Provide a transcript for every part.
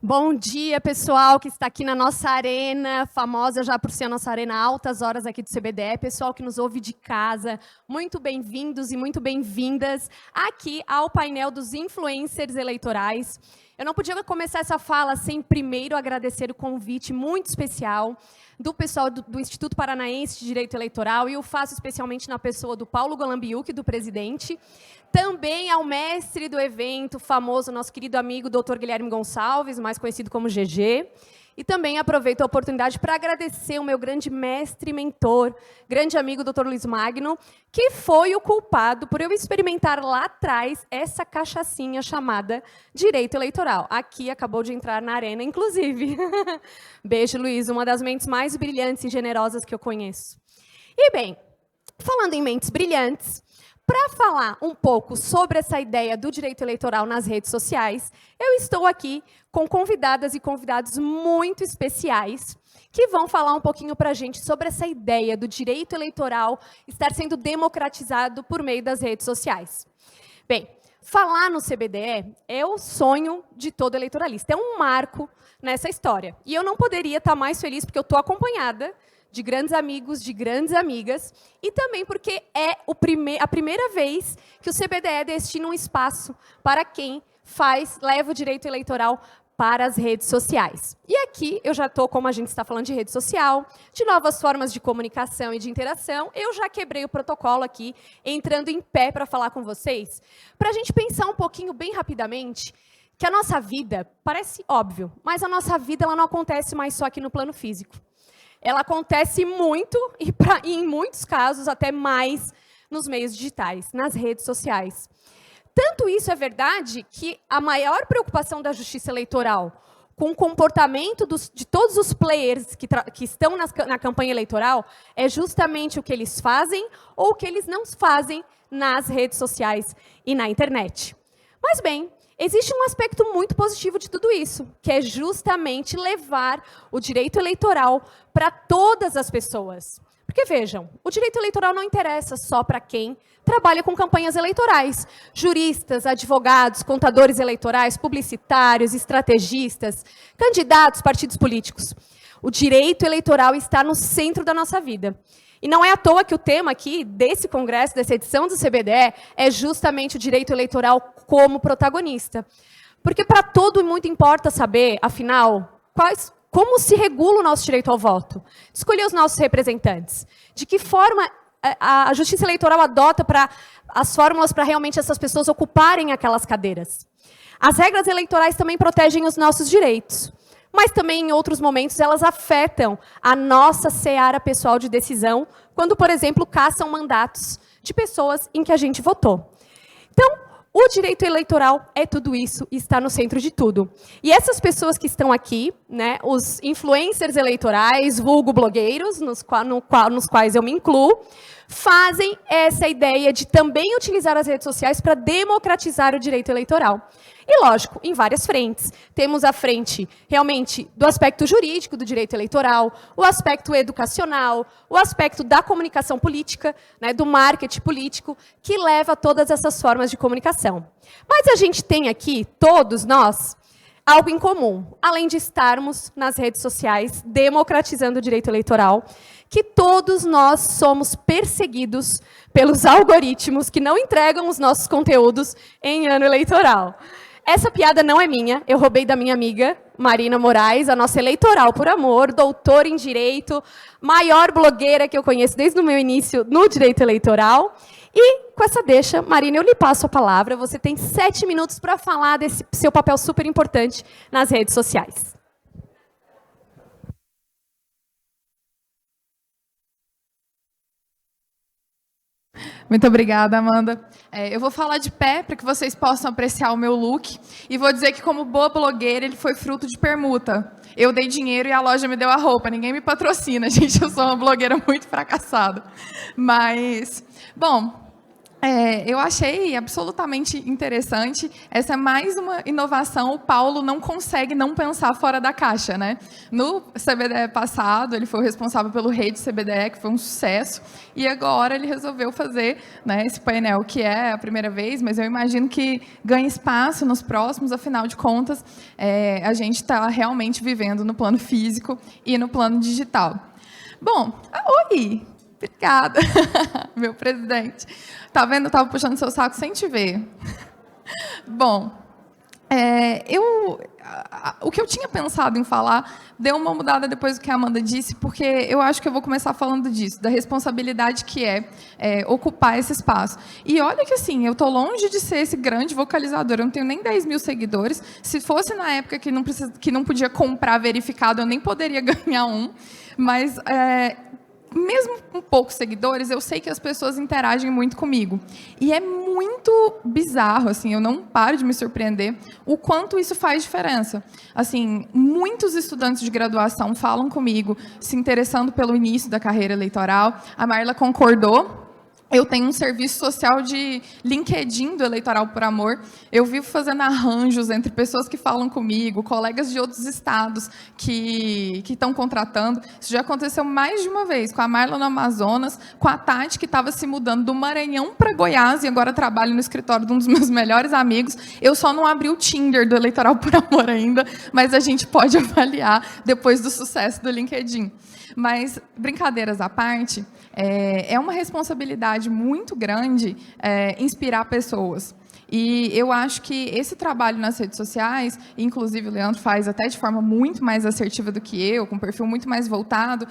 Bom dia, pessoal que está aqui na nossa arena, famosa já por ser a nossa arena altas horas aqui do CBDE, pessoal que nos ouve de casa, muito bem-vindos e muito bem-vindas aqui ao painel dos influencers eleitorais. Eu não podia começar essa fala sem primeiro agradecer o convite muito especial do pessoal do Instituto Paranaense de Direito Eleitoral, e eu faço especialmente na pessoa do Paulo Golambiuk, do presidente, também ao mestre do evento, famoso, nosso querido amigo Dr. Guilherme Gonçalves, mais conhecido como GG, e também aproveito a oportunidade para agradecer o meu grande mestre e mentor, grande amigo Dr. Luiz Magno, que foi o culpado por eu experimentar lá atrás essa cachaçinha chamada Direito Eleitoral. Aqui acabou de entrar na arena, inclusive. Beijo, Luiz, uma das mentes mais brilhantes e generosas que eu conheço. E bem, falando em mentes brilhantes, para falar um pouco sobre essa ideia do direito eleitoral nas redes sociais, eu estou aqui com convidadas e convidados muito especiais que vão falar um pouquinho para a gente sobre essa ideia do direito eleitoral estar sendo democratizado por meio das redes sociais. Bem, falar no CBDE é o sonho de todo eleitoralista, é um marco nessa história. E eu não poderia estar mais feliz porque eu estou acompanhada de grandes amigos, de grandes amigas, e também porque é a primeira vez que o CBDE destina um espaço para quem leva o direito eleitoral para as redes sociais. E aqui eu já estou, como a gente está falando de rede social, de novas formas de comunicação e de interação, eu já quebrei o protocolo aqui, entrando em pé para falar com vocês, para a gente pensar um pouquinho, bem rapidamente, que a nossa vida, parece óbvio, mas a nossa vida ela não acontece mais só aqui no plano físico. Ela acontece muito, e em muitos casos até mais, nos meios digitais, nas redes sociais. Tanto isso é verdade que a maior preocupação da Justiça Eleitoral com o comportamento de todos os players que estão na campanha eleitoral é justamente o que eles fazem ou o que eles não fazem nas redes sociais e na internet. Mas bem, existe um aspecto muito positivo de tudo isso, que é justamente levar o direito eleitoral para todas as pessoas. Porque, vejam, o direito eleitoral não interessa só para quem trabalha com campanhas eleitorais. Juristas, advogados, contadores eleitorais, publicitários, estrategistas, candidatos, partidos políticos. O direito eleitoral está no centro da nossa vida. E não é à toa que o tema aqui desse congresso, dessa edição do CBDE, é justamente o direito eleitoral como protagonista. Porque para todo mundo importa saber, afinal, como se regula o nosso direito ao voto, escolher os nossos representantes, de que forma a Justiça Eleitoral adota as fórmulas para realmente essas pessoas ocuparem aquelas cadeiras. As regras eleitorais também protegem os nossos direitos, mas também, em outros momentos, elas afetam a nossa seara pessoal de decisão, quando, por exemplo, caçam mandatos de pessoas em que a gente votou. Então, o direito eleitoral é tudo isso e está no centro de tudo. E essas pessoas que estão aqui, né, os influencers eleitorais, vulgo blogueiros, nos quais eu me incluo, fazem essa ideia de também utilizar as redes sociais para democratizar o direito eleitoral. E, lógico, em várias frentes. Temos a frente, realmente, do aspecto jurídico do direito eleitoral, o aspecto educacional, o aspecto da comunicação política, né, do marketing político, que leva a todas essas formas de comunicação. Mas a gente tem aqui, todos nós, algo em comum, além de estarmos nas redes sociais democratizando o direito eleitoral, que todos nós somos perseguidos pelos algoritmos que não entregam os nossos conteúdos em ano eleitoral. Essa piada não é minha, eu roubei da minha amiga Marina Moraes, a nossa eleitoral por amor, doutora em Direito, maior blogueira que eu conheço desde o meu início no Direito Eleitoral. E, com essa deixa, Marina, eu lhe passo a palavra. Você tem 7 minutos para falar desse seu papel super importante nas redes sociais. Muito obrigada, Amanda. Eu vou falar de pé para que vocês possam apreciar o meu look. E vou dizer que, como boa blogueira, ele foi fruto de permuta. Eu dei dinheiro e a loja me deu a roupa. Ninguém me patrocina, gente. Eu sou uma blogueira muito fracassada. Mas, bom, Eu achei absolutamente interessante. Essa é mais uma inovação. O Paulo não consegue não pensar fora da caixa, né? No CBDE passado, ele foi o responsável pelo Rede CBDE, que foi um sucesso, e agora ele resolveu fazer, né, esse painel, que é a primeira vez, mas eu imagino que ganhe espaço nos próximos, afinal de contas, a gente está realmente vivendo no plano físico e no plano digital. Bom, oi! Obrigada, meu presidente. Tá vendo? Eu estava puxando seu saco sem te ver. Bom, o que eu tinha pensado em falar deu uma mudada depois do que a Amanda disse, porque eu acho que eu vou começar falando disso, da responsabilidade que é ocupar esse espaço. E olha que, assim, eu estou longe de ser esse grande vocalizador, eu não tenho nem 10 mil seguidores. Se fosse na época que não podia comprar verificado, eu nem poderia ganhar um. Mas mesmo com poucos seguidores, eu sei que as pessoas interagem muito comigo. E é muito bizarro, assim, eu não paro de me surpreender o quanto isso faz diferença. Assim, muitos estudantes de graduação falam comigo, se interessando pelo início da carreira eleitoral. A Marla concordou. Eu tenho um serviço social de LinkedIn do Eleitoral por Amor. Eu vivo fazendo arranjos entre pessoas que falam comigo, colegas de outros estados que estão contratando. Isso já aconteceu mais de uma vez, com a Marla no Amazonas, com a Tati, que estava se mudando do Maranhão para Goiás e agora trabalha no escritório de um dos meus melhores amigos. Eu só não abri o Tinder do Eleitoral por Amor ainda, mas a gente pode avaliar depois do sucesso do LinkedIn. Mas, brincadeiras à parte, é uma responsabilidade muito grande inspirar pessoas. E eu acho que esse trabalho nas redes sociais, inclusive o Leandro faz até de forma muito mais assertiva do que eu, com um perfil muito mais voltado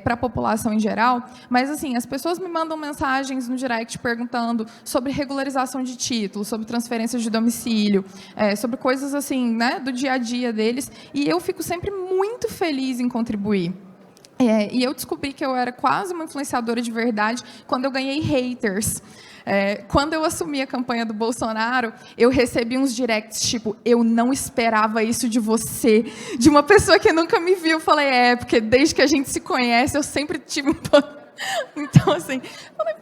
para a população em geral, mas assim, as pessoas me mandam mensagens no direct perguntando sobre regularização de título, sobre transferência de domicílio, sobre coisas assim, né, do dia a dia deles, e eu fico sempre muito feliz em contribuir. E eu descobri que eu era quase uma influenciadora de verdade quando eu ganhei haters. Quando eu assumi a campanha do Bolsonaro, eu recebi uns directs tipo, eu não esperava isso de você, de uma pessoa que nunca me viu. Eu falei, porque desde que a gente se conhece, eu sempre tive um... Então, assim, falei,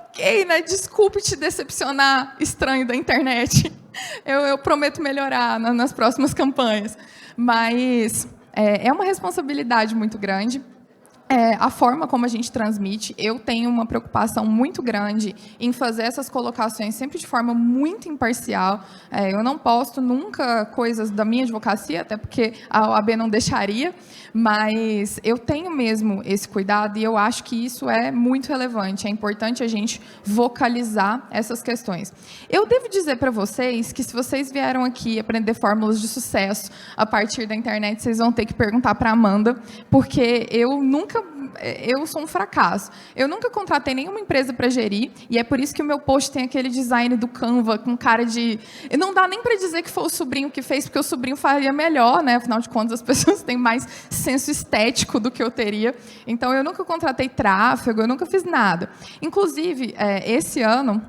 ok, né? Desculpe te decepcionar, estranho da internet. Eu prometo melhorar nas próximas campanhas. Mas é uma responsabilidade muito grande. A forma como a gente transmite, eu tenho uma preocupação muito grande em fazer essas colocações sempre de forma muito imparcial. Eu não posto nunca coisas da minha advocacia, até porque a OAB não deixaria, mas eu tenho mesmo esse cuidado e eu acho que isso é muito relevante. É importante a gente vocalizar essas questões. Eu devo dizer para vocês que se vocês vieram aqui aprender fórmulas de sucesso a partir da internet, vocês vão ter que perguntar para a Amanda, porque eu sou um fracasso. Eu nunca contratei nenhuma empresa para gerir, e é por isso que o meu post tem aquele design do Canva, com cara de... Não dá nem para dizer que foi o sobrinho que fez, porque o sobrinho faria melhor, né? Afinal de contas, as pessoas têm mais senso estético do que eu teria. Então, eu nunca contratei tráfego, eu nunca fiz nada. Inclusive, esse ano,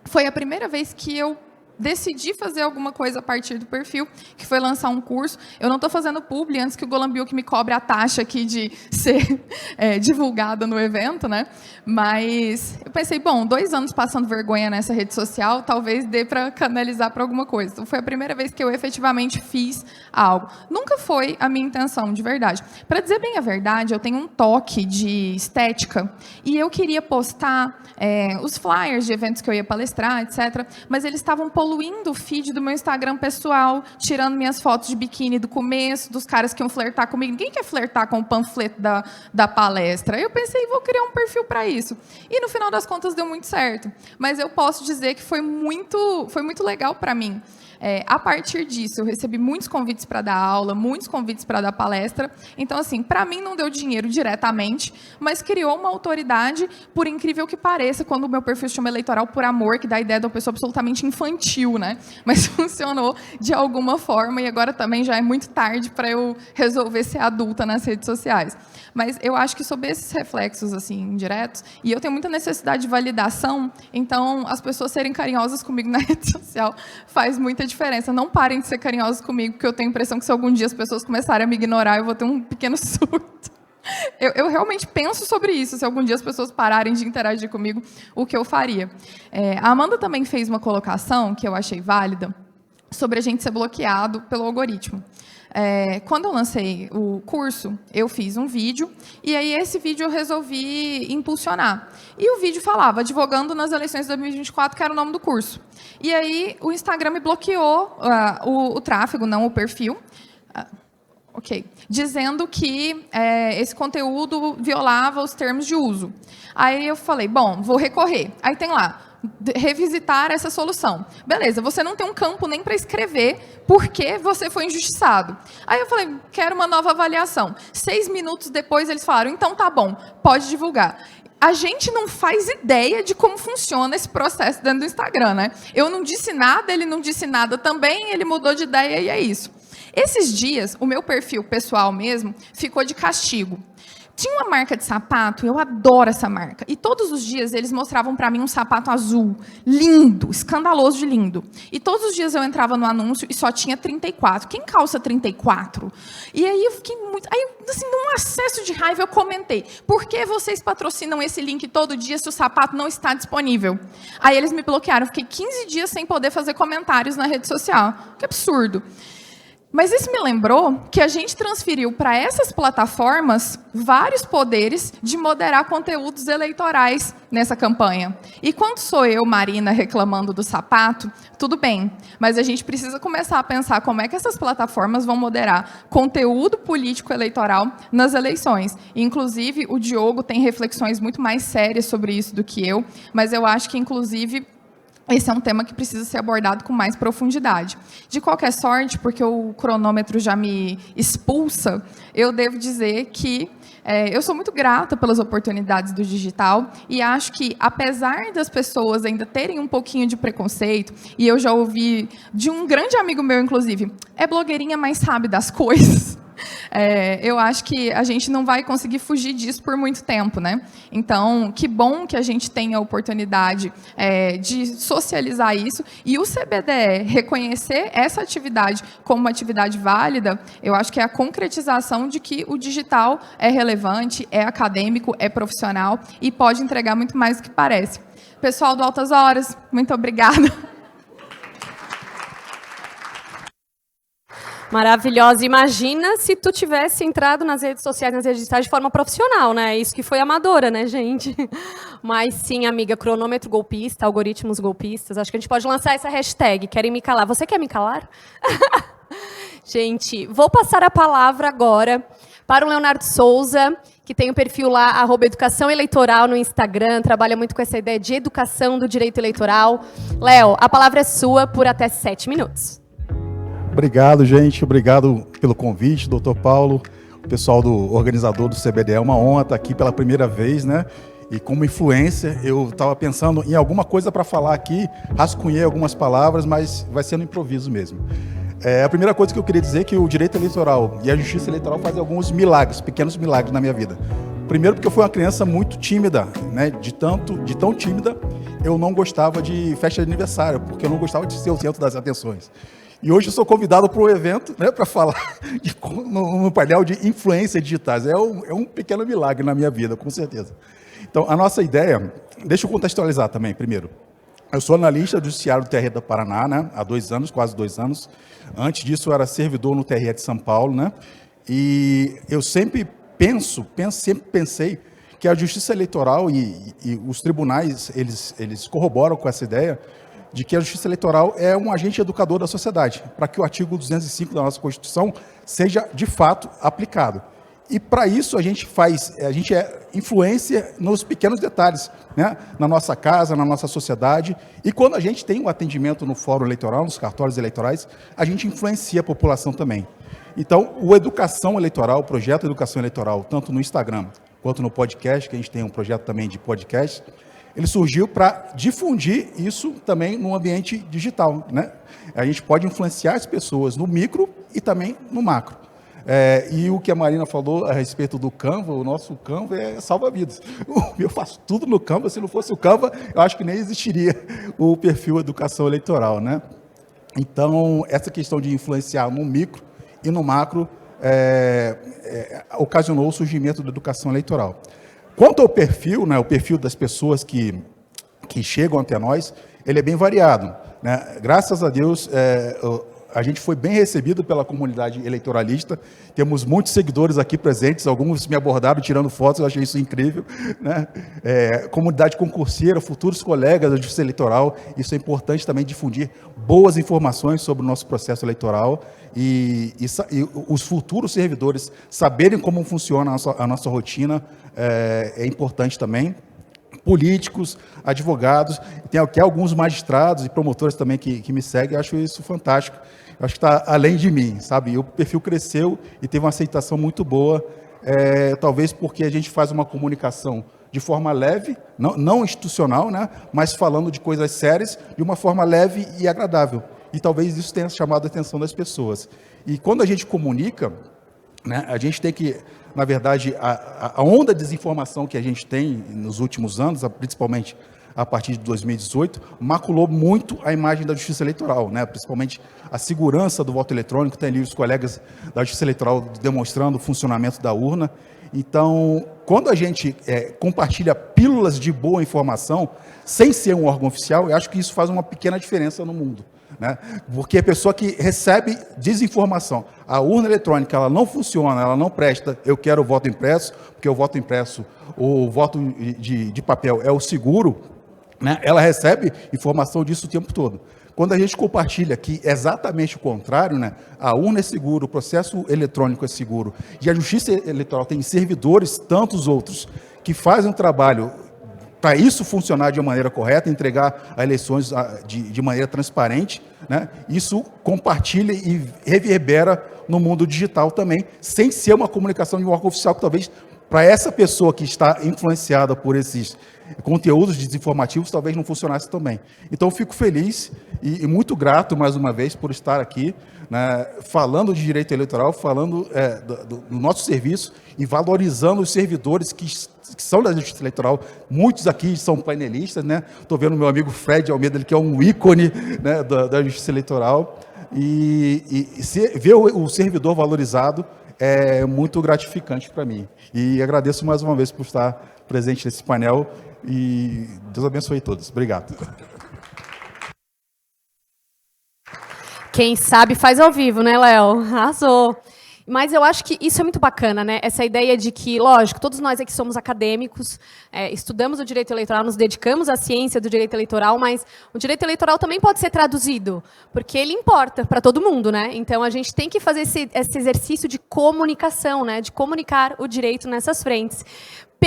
foi a primeira vez que eu decidi fazer alguma coisa a partir do perfil, que foi lançar um curso. Eu não estou fazendo publi antes que o Golambiuk me cobre a taxa aqui de ser divulgada no evento, né? Mas eu pensei, bom, 2 anos passando vergonha nessa rede social, talvez dê para canalizar para alguma coisa. Então, foi a primeira vez que eu efetivamente fiz algo. Nunca foi a minha intenção, de verdade. Para dizer bem a verdade, eu tenho um toque de estética e eu queria postar os flyers de eventos que eu ia palestrar, etc., mas eles estavam poluindo o feed do meu Instagram pessoal, tirando minhas fotos de biquíni do começo, dos caras que iam flertar comigo. Ninguém quer flertar com o panfleto da palestra. Eu pensei, vou criar um perfil para isso. E, no final das contas, deu muito certo. Mas eu posso dizer que foi muito legal para mim. A partir disso, eu recebi muitos convites para dar aula, muitos convites para dar palestra. Então, assim, para mim não deu dinheiro diretamente, mas criou uma autoridade, por incrível que pareça, quando o meu perfil se chama Eleitoral por Amor, que dá a ideia de uma pessoa absolutamente infantil, né? Mas funcionou de alguma forma e agora também já é muito tarde para eu resolver ser adulta nas redes sociais. Mas eu acho que sob esses reflexos assim indiretos, e eu tenho muita necessidade de validação, então as pessoas serem carinhosas comigo na rede social faz muita diferença. Não parem de ser carinhosos comigo, porque eu tenho a impressão que se algum dia as pessoas começarem a me ignorar, eu vou ter um pequeno surto. Eu realmente penso sobre isso, se algum dia as pessoas pararem de interagir comigo, o que eu faria. A Amanda também fez uma colocação, que eu achei válida, sobre a gente ser bloqueado pelo algoritmo. Quando eu lancei o curso, eu fiz um vídeo, e aí esse vídeo eu resolvi impulsionar. E o vídeo falava, advogando nas eleições de 2024, que era o nome do curso. E aí o Instagram me bloqueou o tráfego, não o perfil, dizendo que esse conteúdo violava os termos de uso. Aí eu falei, bom, vou recorrer. Aí tem lá, revisitar essa solução. Beleza, você não tem um campo nem para escrever porque você foi injustiçado. Aí eu falei, quero uma nova avaliação. 6 minutos depois eles falaram, então tá bom, pode divulgar. A gente não faz ideia de como funciona esse processo dentro do Instagram, né? Eu não disse nada, ele não disse nada também, ele mudou de ideia e é isso. Esses dias, o meu perfil pessoal mesmo ficou de castigo. Tinha uma marca de sapato, eu adoro essa marca, e todos os dias eles mostravam para mim um sapato azul, lindo, escandaloso de lindo. E todos os dias eu entrava no anúncio e só tinha 34. Quem calça 34? E aí eu fiquei muito... Aí, assim, num acesso de raiva, eu comentei, por que vocês patrocinam esse link todo dia se o sapato não está disponível? Aí eles me bloquearam, eu fiquei 15 dias sem poder fazer comentários na rede social. Que absurdo. Mas isso me lembrou que a gente transferiu para essas plataformas vários poderes de moderar conteúdos eleitorais nessa campanha. E quando sou eu, Marina, reclamando do sapato, tudo bem, mas a gente precisa começar a pensar como é que essas plataformas vão moderar conteúdo político eleitoral nas eleições. Inclusive, o Diogo tem reflexões muito mais sérias sobre isso do que eu, mas eu acho que, inclusive, esse é um tema que precisa ser abordado com mais profundidade. De qualquer sorte, porque o cronômetro já me expulsa, eu devo dizer que eu sou muito grata pelas oportunidades do digital e acho que, apesar das pessoas ainda terem um pouquinho de preconceito, e eu já ouvi de um grande amigo meu, inclusive, é blogueirinha, mas sabe das coisas. Eu acho que a gente não vai conseguir fugir disso por muito tempo, né? Então, que bom que a gente tenha a oportunidade de socializar isso e o CBDE reconhecer essa atividade como uma atividade válida, eu acho que é a concretização de que o digital é relevante, é acadêmico, é profissional e pode entregar muito mais do que parece. Pessoal do Altas Horas, muito obrigada. Maravilhosa. Imagina se tu tivesse entrado nas redes sociais, nas redes digitais de forma profissional, né? Isso que foi amadora, né, gente? Mas sim, amiga, cronômetro golpista, algoritmos golpistas. Acho que a gente pode lançar essa hashtag, querem me calar. Você quer me calar? Gente, vou passar a palavra agora para o Leonardo Souza, que tem o perfil lá, @educação eleitoral no Instagram, trabalha muito com essa ideia de educação do direito eleitoral. Léo, a palavra é sua por até 7 minutos. Obrigado, gente. Obrigado pelo convite, doutor Paulo, o pessoal do organizador do CBDE. É uma honra estar aqui pela primeira vez, né? E como influencer, eu estava pensando em alguma coisa para falar aqui, rascunhei algumas palavras, mas vai ser no improviso mesmo. A primeira coisa que eu queria dizer é que o direito eleitoral e a justiça eleitoral fazem alguns milagres, pequenos milagres na minha vida. Primeiro porque eu fui uma criança muito tímida, né? De tão tímida, eu não gostava de festa de aniversário, porque eu não gostava de ser o centro das atenções. E hoje eu sou convidado para um evento, né, para falar no painel de influências digitais. É um pequeno milagre na minha vida, com certeza. Então, a nossa ideia... Deixa eu contextualizar também, primeiro. Eu sou analista do Judiciário do TRE do Paraná, né, há 2 anos, quase 2 anos. Antes disso, eu era servidor no TRE de São Paulo, né, e eu sempre pensei que a justiça eleitoral e os tribunais, eles corroboram com essa ideia de que a justiça eleitoral é um agente educador da sociedade, para que o artigo 205 da nossa Constituição seja, de fato, aplicado. E, para isso, a gente é influência nos pequenos detalhes, né? Na nossa casa, na nossa sociedade. E quando a gente tem um atendimento no fórum eleitoral, nos cartórios eleitorais, a gente influencia a população também. Então, o Educação Eleitoral, o projeto Educação Eleitoral, tanto no Instagram quanto no podcast, que a gente tem um projeto também de podcast, ele surgiu para difundir isso também no ambiente digital, né? A gente pode influenciar as pessoas no micro e também no macro. E o que a Marina falou a respeito do Canva, o nosso Canva é salva-vidas. Eu faço tudo no Canva, se não fosse o Canva, eu acho que nem existiria o perfil Educação Eleitoral, né? Então, essa questão de influenciar no micro e no macro ocasionou o surgimento da educação eleitoral. Quanto ao perfil, né, o perfil das pessoas que chegam até nós, ele é bem variado, né? Graças a Deus, a gente foi bem recebido pela comunidade eleitoralista, temos muitos seguidores aqui presentes, alguns me abordaram tirando fotos, eu achei isso incrível, né? Comunidade concurseira, futuros colegas da Justiça Eleitoral, isso é importante também difundir boas informações sobre o nosso processo eleitoral e os futuros servidores saberem como funciona a nossa rotina, é importante também. Políticos, advogados, tem aqui alguns magistrados e promotores também que me seguem, eu acho isso fantástico. Eu acho que está além de mim, sabe? E o perfil cresceu e teve uma aceitação muito boa, talvez porque a gente faz uma comunicação de forma leve, não institucional, né? Mas falando de coisas sérias, de uma forma leve e agradável. E talvez isso tenha chamado a atenção das pessoas. E quando a gente comunica, né, a gente tem que, na verdade, a onda de desinformação que a gente tem nos últimos anos, principalmente a partir de 2018, maculou muito a imagem da Justiça Eleitoral, né? Principalmente a segurança do voto eletrônico, tem ali os colegas da Justiça Eleitoral demonstrando o funcionamento da urna. Então, quando a gente compartilha pílulas de boa informação, sem ser um órgão oficial, eu acho que isso faz uma pequena diferença no mundo, né? Porque a pessoa que recebe desinformação, a urna eletrônica ela não funciona, ela não presta, eu quero o voto impresso, porque o voto impresso, o voto de papel é o seguro, né? Ela recebe informação disso o tempo todo. Quando a gente compartilha que é exatamente o contrário, né? A urna é seguro, o processo eletrônico é seguro, e a Justiça Eleitoral tem servidores, tantos outros, que fazem um trabalho para isso funcionar de uma maneira correta, entregar as eleições de maneira transparente, né? Isso compartilha e reverbera no mundo digital também, sem ser uma comunicação de um órgão oficial, que talvez para essa pessoa que está influenciada por esses conteúdos desinformativos, talvez não funcionasse também. Então, eu fico feliz e muito grato, mais uma vez, por estar aqui, né, falando de direito eleitoral, falando do nosso serviço e valorizando os servidores que são da Justiça Eleitoral. Muitos aqui são painelistas, né? Estou vendo o meu amigo Fred Almeida, ele que é um ícone, né, da Justiça Eleitoral. E ver o servidor valorizado é muito gratificante para mim. E agradeço mais uma vez por estar presente nesse painel e Deus abençoe todos. Obrigado. Quem sabe faz ao vivo, né, Léo? Arrasou. Mas eu acho que isso é muito bacana, né? Essa ideia de que, lógico, todos nós aqui somos acadêmicos, estudamos o direito eleitoral, nos dedicamos à ciência do direito eleitoral, mas o direito eleitoral também pode ser traduzido, porque ele importa para todo mundo, né? Então a gente tem que fazer esse exercício de comunicação, né? De comunicar o direito nessas frentes.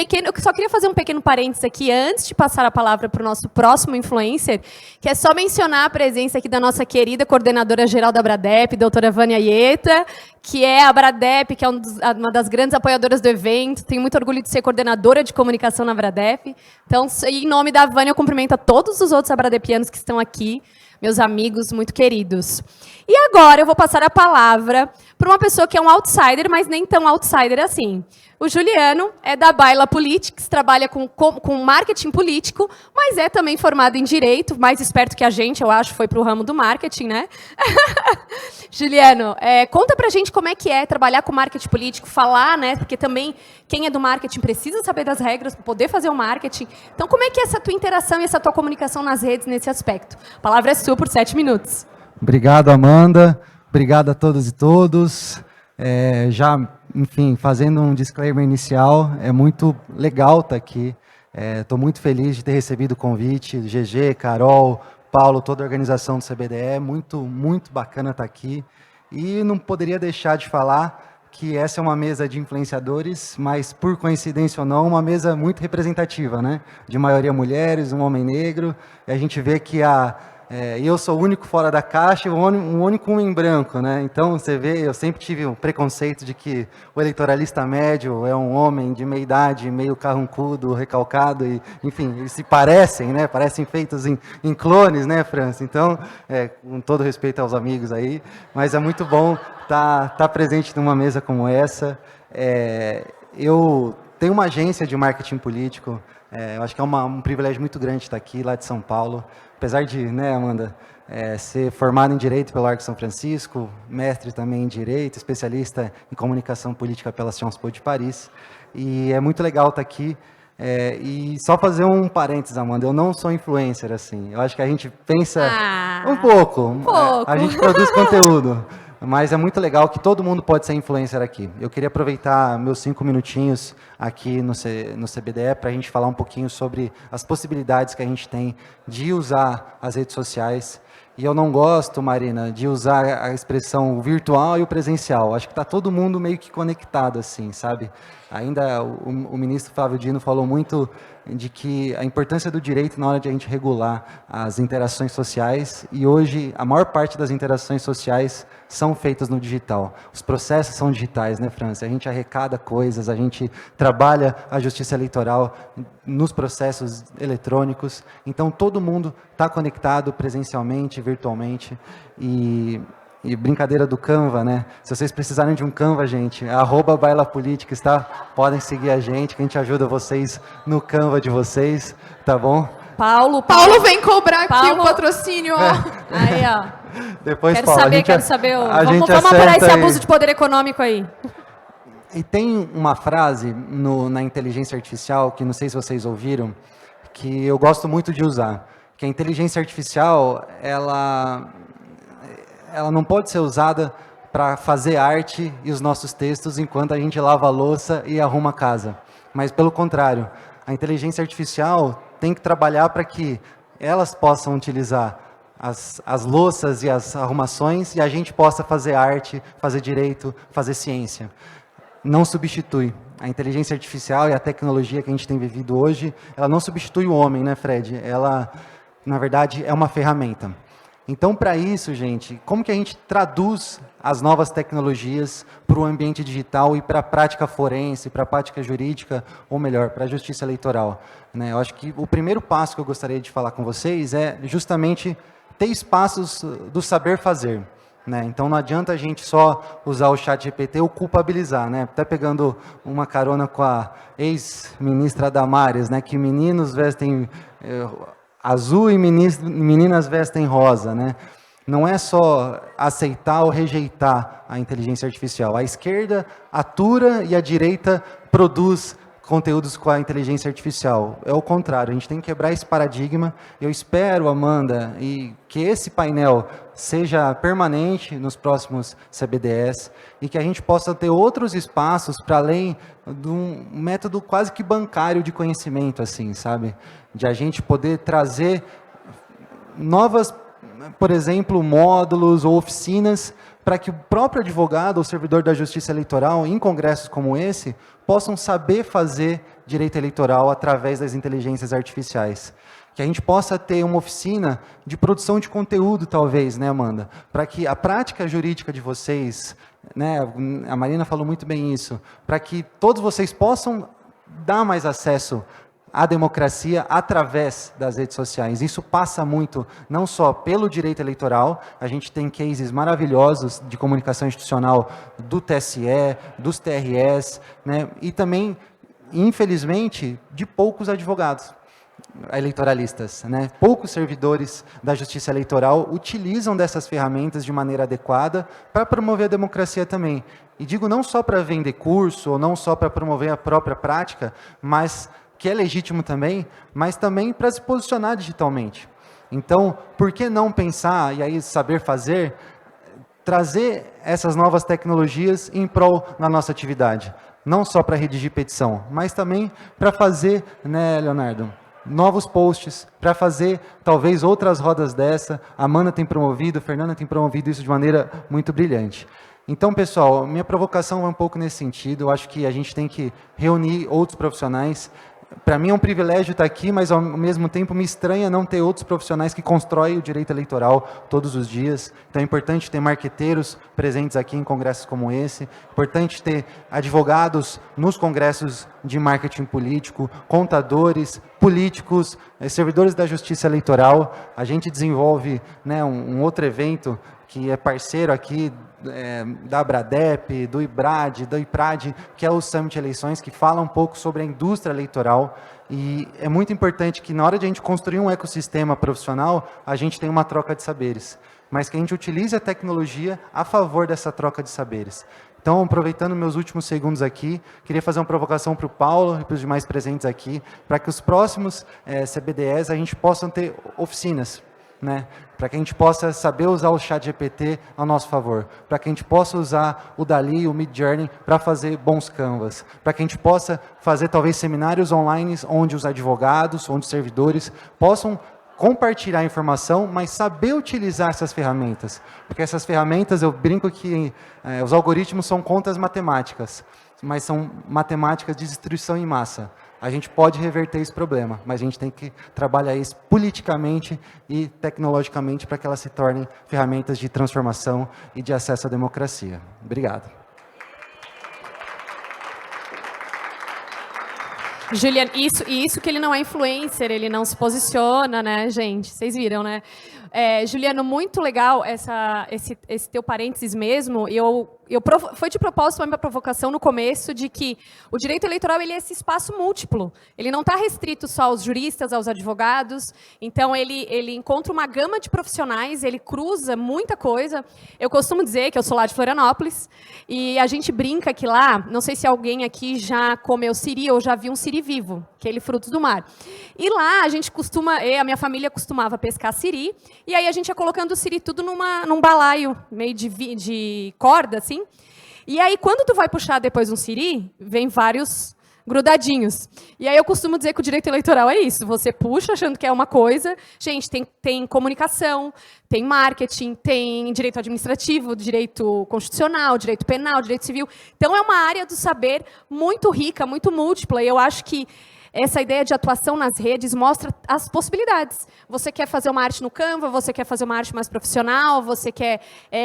Eu só queria fazer um pequeno parênteses aqui, antes de passar a palavra para o nosso próximo influencer, que é só mencionar a presença aqui da nossa querida coordenadora-geral da Abradep, doutora Vânia Ieta, que é a Abradep, que é uma das grandes apoiadoras do evento. Tenho muito orgulho de ser coordenadora de comunicação na Abradep. Então, em nome da Vânia, eu cumprimento a todos os outros abradepianos que estão aqui, meus amigos muito queridos. E agora eu vou passar a palavra para uma pessoa que é um outsider, mas nem tão outsider assim. O Juliano é da Baila Politics, trabalha com marketing político, mas é também formado em Direito, mais esperto que a gente, eu acho, foi para o ramo do marketing, né? Juliano, conta pra gente como é que é trabalhar com marketing político, falar, né? Porque também quem é do marketing precisa saber das regras para poder fazer o marketing. Então, como é que é essa tua interação e essa tua comunicação nas redes nesse aspecto? A palavra é sua por 7 minutos. Obrigado, Amanda. Obrigado a todos e todos. Enfim, fazendo um disclaimer inicial, é muito legal estar aqui. Estou muito feliz de ter recebido o convite, GG, Carol, Paulo, toda a organização do CBDE. Muito, muito bacana estar aqui. E não poderia deixar de falar que essa é uma mesa de influenciadores, mas, por coincidência ou não, uma mesa muito representativa, né? De maioria mulheres, um homem negro. E a gente vê que eu sou o único fora da caixa e o único homem branco, né? Então, você vê, eu sempre tive um preconceito de que o eleitoralista médio é um homem de meia idade, meio carrancudo, recalcado, e, enfim, eles se parecem, né? Parecem feitos em clones, né, França? Então, com todo respeito aos amigos aí, mas é muito bom estar presente numa mesa como essa. Eu tenho uma agência de marketing político Eu acho que é um privilégio muito grande estar aqui, lá de São Paulo. Apesar de, né, Amanda, ser formado em Direito pelo Largo São Francisco, mestre também em Direito, especialista em Comunicação Política pela Sciences Po de Paris. E é muito legal estar aqui. E só fazer um parênteses, Amanda, eu não sou influencer, assim. Eu acho que a gente pensa um pouco. A gente produz conteúdo. Mas é muito legal que todo mundo pode ser influencer aqui. Eu queria aproveitar meus 5 minutinhos aqui no CBDE para a gente falar um pouquinho sobre as possibilidades que a gente tem de usar as redes sociais. E eu não gosto, Marina, de usar a expressão virtual e o presencial. Acho que está todo mundo meio que conectado, assim, sabe? Ainda o ministro Flávio Dino falou muito de que a importância do direito na hora de a gente regular as interações sociais, e hoje a maior parte das interações sociais são feitas no digital. Os processos são digitais, né, França? A gente arrecada coisas, a gente trabalha a justiça eleitoral nos processos eletrônicos, então todo mundo está conectado presencialmente, virtualmente, e brincadeira do Canva, né? Se vocês precisarem de um Canva, gente, @bailapolítica, está? Podem seguir a gente, que a gente ajuda vocês no Canva de vocês, tá bom? Paulo vem cobrar aqui o patrocínio, ó. Aí, ó. Depois, Quero Paulo, saber. Vamos apurar esse abuso de poder econômico aí. E tem uma frase na inteligência artificial, que não sei se vocês ouviram, que eu gosto muito de usar, que a inteligência artificial, ela não pode ser usada para fazer arte e os nossos textos enquanto a gente lava a louça e arruma a casa. Mas, pelo contrário, a inteligência artificial tem que trabalhar para que elas possam utilizar as louças e as arrumações e a gente possa fazer arte, fazer direito, fazer ciência. Não substitui. A inteligência artificial e a tecnologia que a gente tem vivido hoje, ela não substitui o homem, né, Fred? Ela, na verdade, é uma ferramenta. Então, para isso, gente, como que a gente traduz as novas tecnologias para o ambiente digital e para a prática forense, para a prática jurídica, ou melhor, para a justiça eleitoral? Né? Eu acho que o primeiro passo que eu gostaria de falar com vocês é justamente ter espaços do saber fazer. Né? Então, não adianta a gente só usar o ChatGPT ou culpabilizar, né? Até pegando uma carona com a ex-ministra Damares, né? Que meninos vestem azul e meninas vestem rosa, né? Não é só aceitar ou rejeitar a inteligência artificial. A esquerda atura e a direita produz conteúdos com a inteligência artificial. É o contrário, a gente tem que quebrar esse paradigma. Eu espero, Amanda, e que esse painel seja permanente nos próximos CBDEs e que a gente possa ter outros espaços para além de um método quase que bancário de conhecimento, assim, sabe? De a gente poder trazer novas, por exemplo, módulos ou oficinas para que o próprio advogado ou servidor da justiça eleitoral, em congressos como esse, possam saber fazer direito eleitoral através das inteligências artificiais. Que a gente possa ter uma oficina de produção de conteúdo, talvez, né, Amanda? Para que a prática jurídica de vocês, né, a Marina falou muito bem isso, para que todos vocês possam dar mais acesso à democracia através das redes sociais. Isso passa muito, não só pelo direito eleitoral, a gente tem cases maravilhosos de comunicação institucional do TSE, dos TRS, né, e também, infelizmente, de poucos advogados eleitoralistas, né? Poucos servidores da justiça eleitoral utilizam dessas ferramentas de maneira adequada para promover a democracia também. E digo não só para vender curso, ou não só para promover a própria prática, mas que é legítimo também, mas também para se posicionar digitalmente. Então, por que não pensar, e aí saber fazer, trazer essas novas tecnologias em prol da nossa atividade? Não só para redigir petição, mas também para fazer, né, Leonardo, novos posts, para fazer talvez outras rodas dessa. A Amanda tem promovido, a Fernanda tem promovido isso de maneira muito brilhante. Então, pessoal, minha provocação vai um pouco nesse sentido. Eu acho que a gente tem que reunir outros profissionais. Para mim é um privilégio estar aqui, mas ao mesmo tempo me estranha não ter outros profissionais que constroem o direito eleitoral todos os dias. Então é importante ter marqueteiros presentes aqui em congressos como esse, importante ter advogados nos congressos de marketing político, contadores, políticos, servidores da justiça eleitoral. A gente desenvolve, né, um outro evento que é parceiro aqui da Abradep, do IBRAD, do IPRAD, que é o Summit Eleições, que fala um pouco sobre a indústria eleitoral. E é muito importante que, na hora de a gente construir um ecossistema profissional, a gente tenha uma troca de saberes, mas que a gente utilize a tecnologia a favor dessa troca de saberes. Então, aproveitando meus últimos segundos aqui, queria fazer uma provocação para o Paulo e para os demais presentes aqui, para que os próximos CBDEs a gente possa ter oficinas, né? Para que a gente possa saber usar o ChatGPT a nosso favor, para que a gente possa usar o DALL-E, o Midjourney, para fazer bons canvas, para que a gente possa fazer talvez seminários online onde os advogados, onde os servidores possam compartilhar informação, mas saber utilizar essas ferramentas. Porque essas ferramentas, eu brinco que os algoritmos são contas matemáticas, mas são matemáticas de destruição em massa. A gente pode reverter esse problema, mas a gente tem que trabalhar isso politicamente e tecnologicamente para que elas se tornem ferramentas de transformação e de acesso à democracia. Obrigado. Juliano, isso que ele não é influencer, ele não se posiciona, né, gente? Vocês viram, né? Juliano, muito legal esse teu parênteses mesmo. Foi de propósito uma provocação no começo de que o direito eleitoral ele é esse espaço múltiplo. Ele não está restrito só aos juristas, aos advogados. Então, ele encontra uma gama de profissionais, ele cruza muita coisa. Eu costumo dizer que eu sou lá de Florianópolis e a gente brinca que lá, não sei se alguém aqui já comeu siri ou já viu um siri vivo, aquele frutos do mar. E lá a gente a minha família costumava pescar siri, e aí a gente ia colocando o siri tudo num balaio, meio de corda, assim. E aí, quando tu vai puxar depois um siri, vem vários grudadinhos. E aí eu costumo dizer que o direito eleitoral é isso. Você puxa achando que é uma coisa. Gente, tem comunicação, tem marketing, tem direito administrativo, direito constitucional, direito penal, direito civil. Então, é uma área do saber muito rica, muito múltipla. E eu acho que essa ideia de atuação nas redes mostra as possibilidades. Você quer fazer uma arte no Canva, você quer fazer uma arte mais profissional, você quer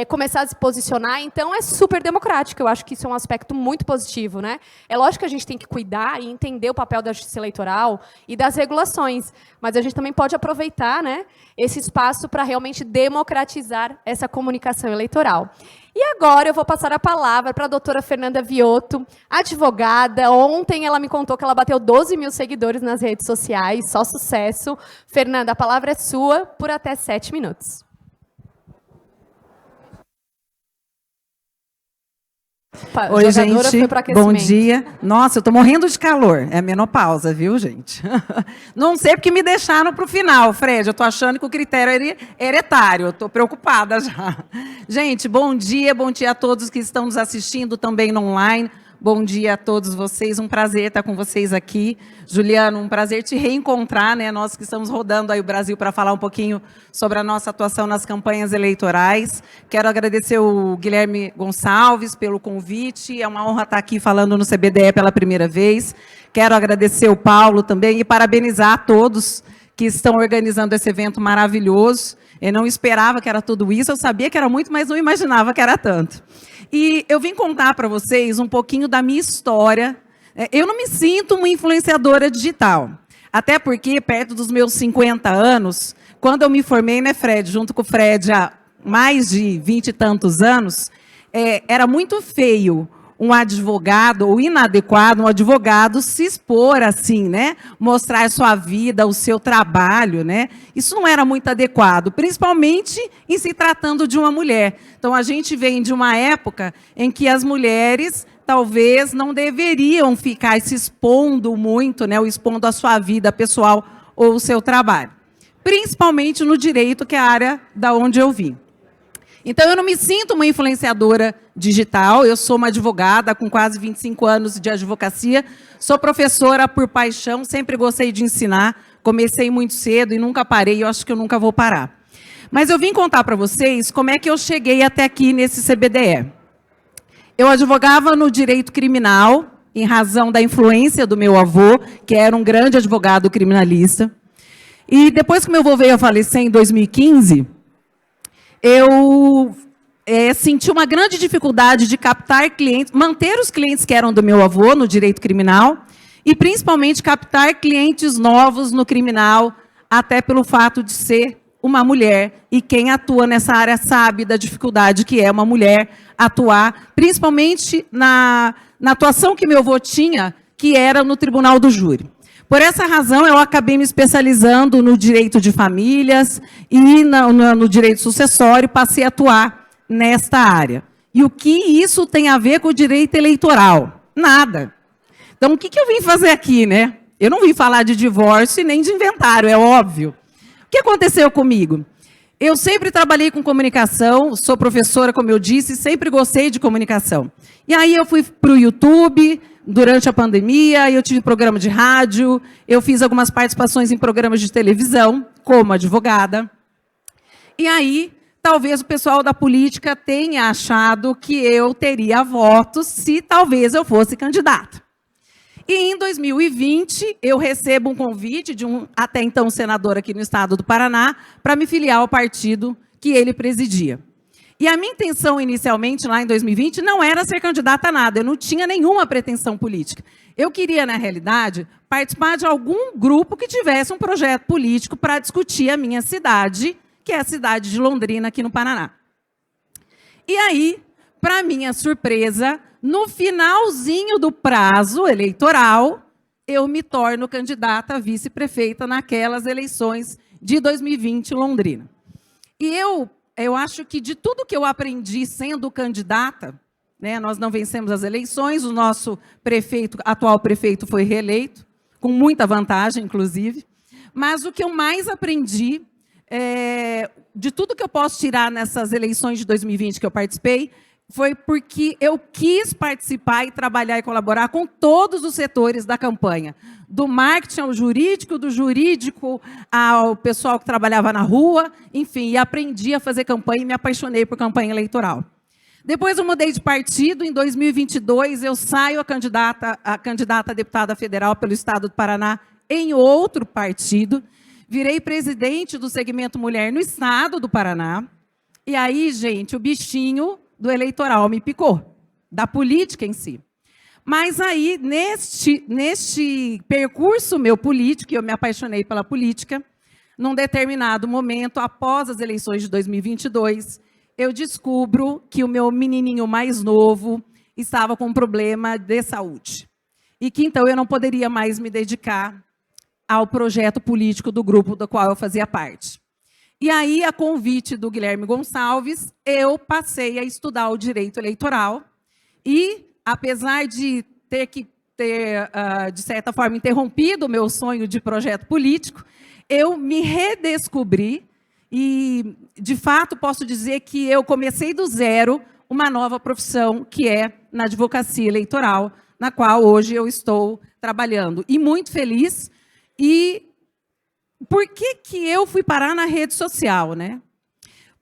começar a se posicionar, então é super democrático. Eu acho que isso é um aspecto muito positivo, né? É lógico que a gente tem que cuidar e entender o papel da justiça eleitoral e das regulações, mas a gente também pode aproveitar, né, esse espaço para realmente democratizar essa comunicação eleitoral. E agora eu vou passar a palavra para a doutora Fernanda Viotto, advogada. Ontem ela me contou que ela bateu 12 mil seguidores nas redes sociais, só sucesso. Fernanda, a palavra é sua por até 7 minutos. Oi, gente, bom dia. Nossa, eu estou morrendo de calor. É a menopausa, viu, gente? Não sei porque me deixaram para o final, Fred. Eu estou achando que o critério é eretário. Eu estou preocupada já. Gente, bom dia a todos que estão nos assistindo também no online. Bom dia a todos vocês, um prazer estar com vocês aqui. Juliano, um prazer te reencontrar, né? Nós que estamos rodando aí o Brasil para falar um pouquinho sobre a nossa atuação nas campanhas eleitorais. Quero agradecer o Guilherme Gonçalves pelo convite, é uma honra estar aqui falando no CBDE pela primeira vez. Quero agradecer o Paulo também e parabenizar a todos que estão organizando esse evento maravilhoso. Eu não esperava que era tudo isso, eu sabia que era muito, mas não imaginava que era tanto. E eu vim contar para vocês um pouquinho da minha história. Eu não me sinto uma influenciadora digital, até porque, perto dos meus 50 anos, quando eu me formei, né, Fred, junto com o Fred há mais de 20 e tantos anos, era muito feio um advogado, ou inadequado, um advogado se expor assim, né? Mostrar a sua vida, o seu trabalho, né? Isso não era muito adequado, principalmente em se tratando de uma mulher. Então, a gente vem de uma época em que as mulheres talvez não deveriam ficar se expondo muito, né? Ou expondo a sua vida pessoal ou o seu trabalho. Principalmente no direito, que é a área da onde eu vim. Então, eu não me sinto uma influenciadora digital, eu sou uma advogada com quase 25 anos de advocacia, sou professora por paixão, sempre gostei de ensinar, comecei muito cedo e nunca parei, eu acho que eu nunca vou parar. Mas eu vim contar para vocês como é que eu cheguei até aqui nesse CBDE. Eu advogava no direito criminal, em razão da influência do meu avô, que era um grande advogado criminalista. E depois que meu avô veio a falecer em 2015... eu senti uma grande dificuldade de captar clientes, manter os clientes que eram do meu avô no direito criminal e, principalmente, captar clientes novos no criminal, até pelo fato de ser uma mulher, e quem atua nessa área sabe da dificuldade que é uma mulher atuar, principalmente na atuação que meu avô tinha, que era no Tribunal do Júri. Por essa razão, eu acabei me especializando no direito de famílias e no direito sucessório, passei a atuar nesta área. E o que isso tem a ver com o direito eleitoral? Nada. Então, o que eu vim fazer aqui, né? Eu não vim falar de divórcio nem de inventário, é óbvio. O que aconteceu comigo? Eu sempre trabalhei com comunicação, sou professora, como eu disse, sempre gostei de comunicação. E aí eu fui para o YouTube, durante a pandemia, eu tive programa de rádio, eu fiz algumas participações em programas de televisão, como advogada. E aí, talvez o pessoal da política tenha achado que eu teria votos se talvez eu fosse candidata. E em 2020, eu recebo um convite de um até então senador aqui no estado do Paraná para me filiar ao partido que ele presidia. E a minha intenção inicialmente, lá em 2020, não era ser candidata a nada, eu não tinha nenhuma pretensão política. Eu queria, na realidade, participar de algum grupo que tivesse um projeto político para discutir a minha cidade, que é a cidade de Londrina, aqui no Paraná. E aí, para minha surpresa, no finalzinho do prazo eleitoral, eu me torno candidata a vice-prefeita naquelas eleições de 2020 em Londrina. E eu acho que de tudo que eu aprendi sendo candidata, né, nós não vencemos as eleições, o nosso atual prefeito foi reeleito, com muita vantagem, inclusive, mas o que eu mais aprendi, de tudo que eu posso tirar nessas eleições de 2020 que eu participei, foi porque eu quis participar e trabalhar e colaborar com todos os setores da campanha, do marketing ao jurídico, do jurídico ao pessoal que trabalhava na rua, enfim, e aprendi a fazer campanha e me apaixonei por campanha eleitoral. Depois eu mudei de partido, em 2022 eu saio a candidata a deputada federal pelo estado do Paraná em outro partido, virei presidente do segmento Mulher no estado do Paraná, e aí, gente, o bichinho do eleitoral me picou, da política em si. Mas aí, neste percurso meu político, eu me apaixonei pela política, num determinado momento, após as eleições de 2022, eu descubro que o meu menininho mais novo estava com um problema de saúde. E que, então, eu não poderia mais me dedicar ao projeto político do grupo do qual eu fazia parte. E aí, a convite do Guilherme Gonçalves, eu passei a estudar o direito eleitoral e, apesar de ter, de certa forma, interrompido o meu sonho de projeto político, eu me redescobri e, de fato, posso dizer que eu comecei do zero uma nova profissão, que é na advocacia eleitoral, na qual hoje eu estou trabalhando. E muito feliz. E por que eu fui parar na rede social, né?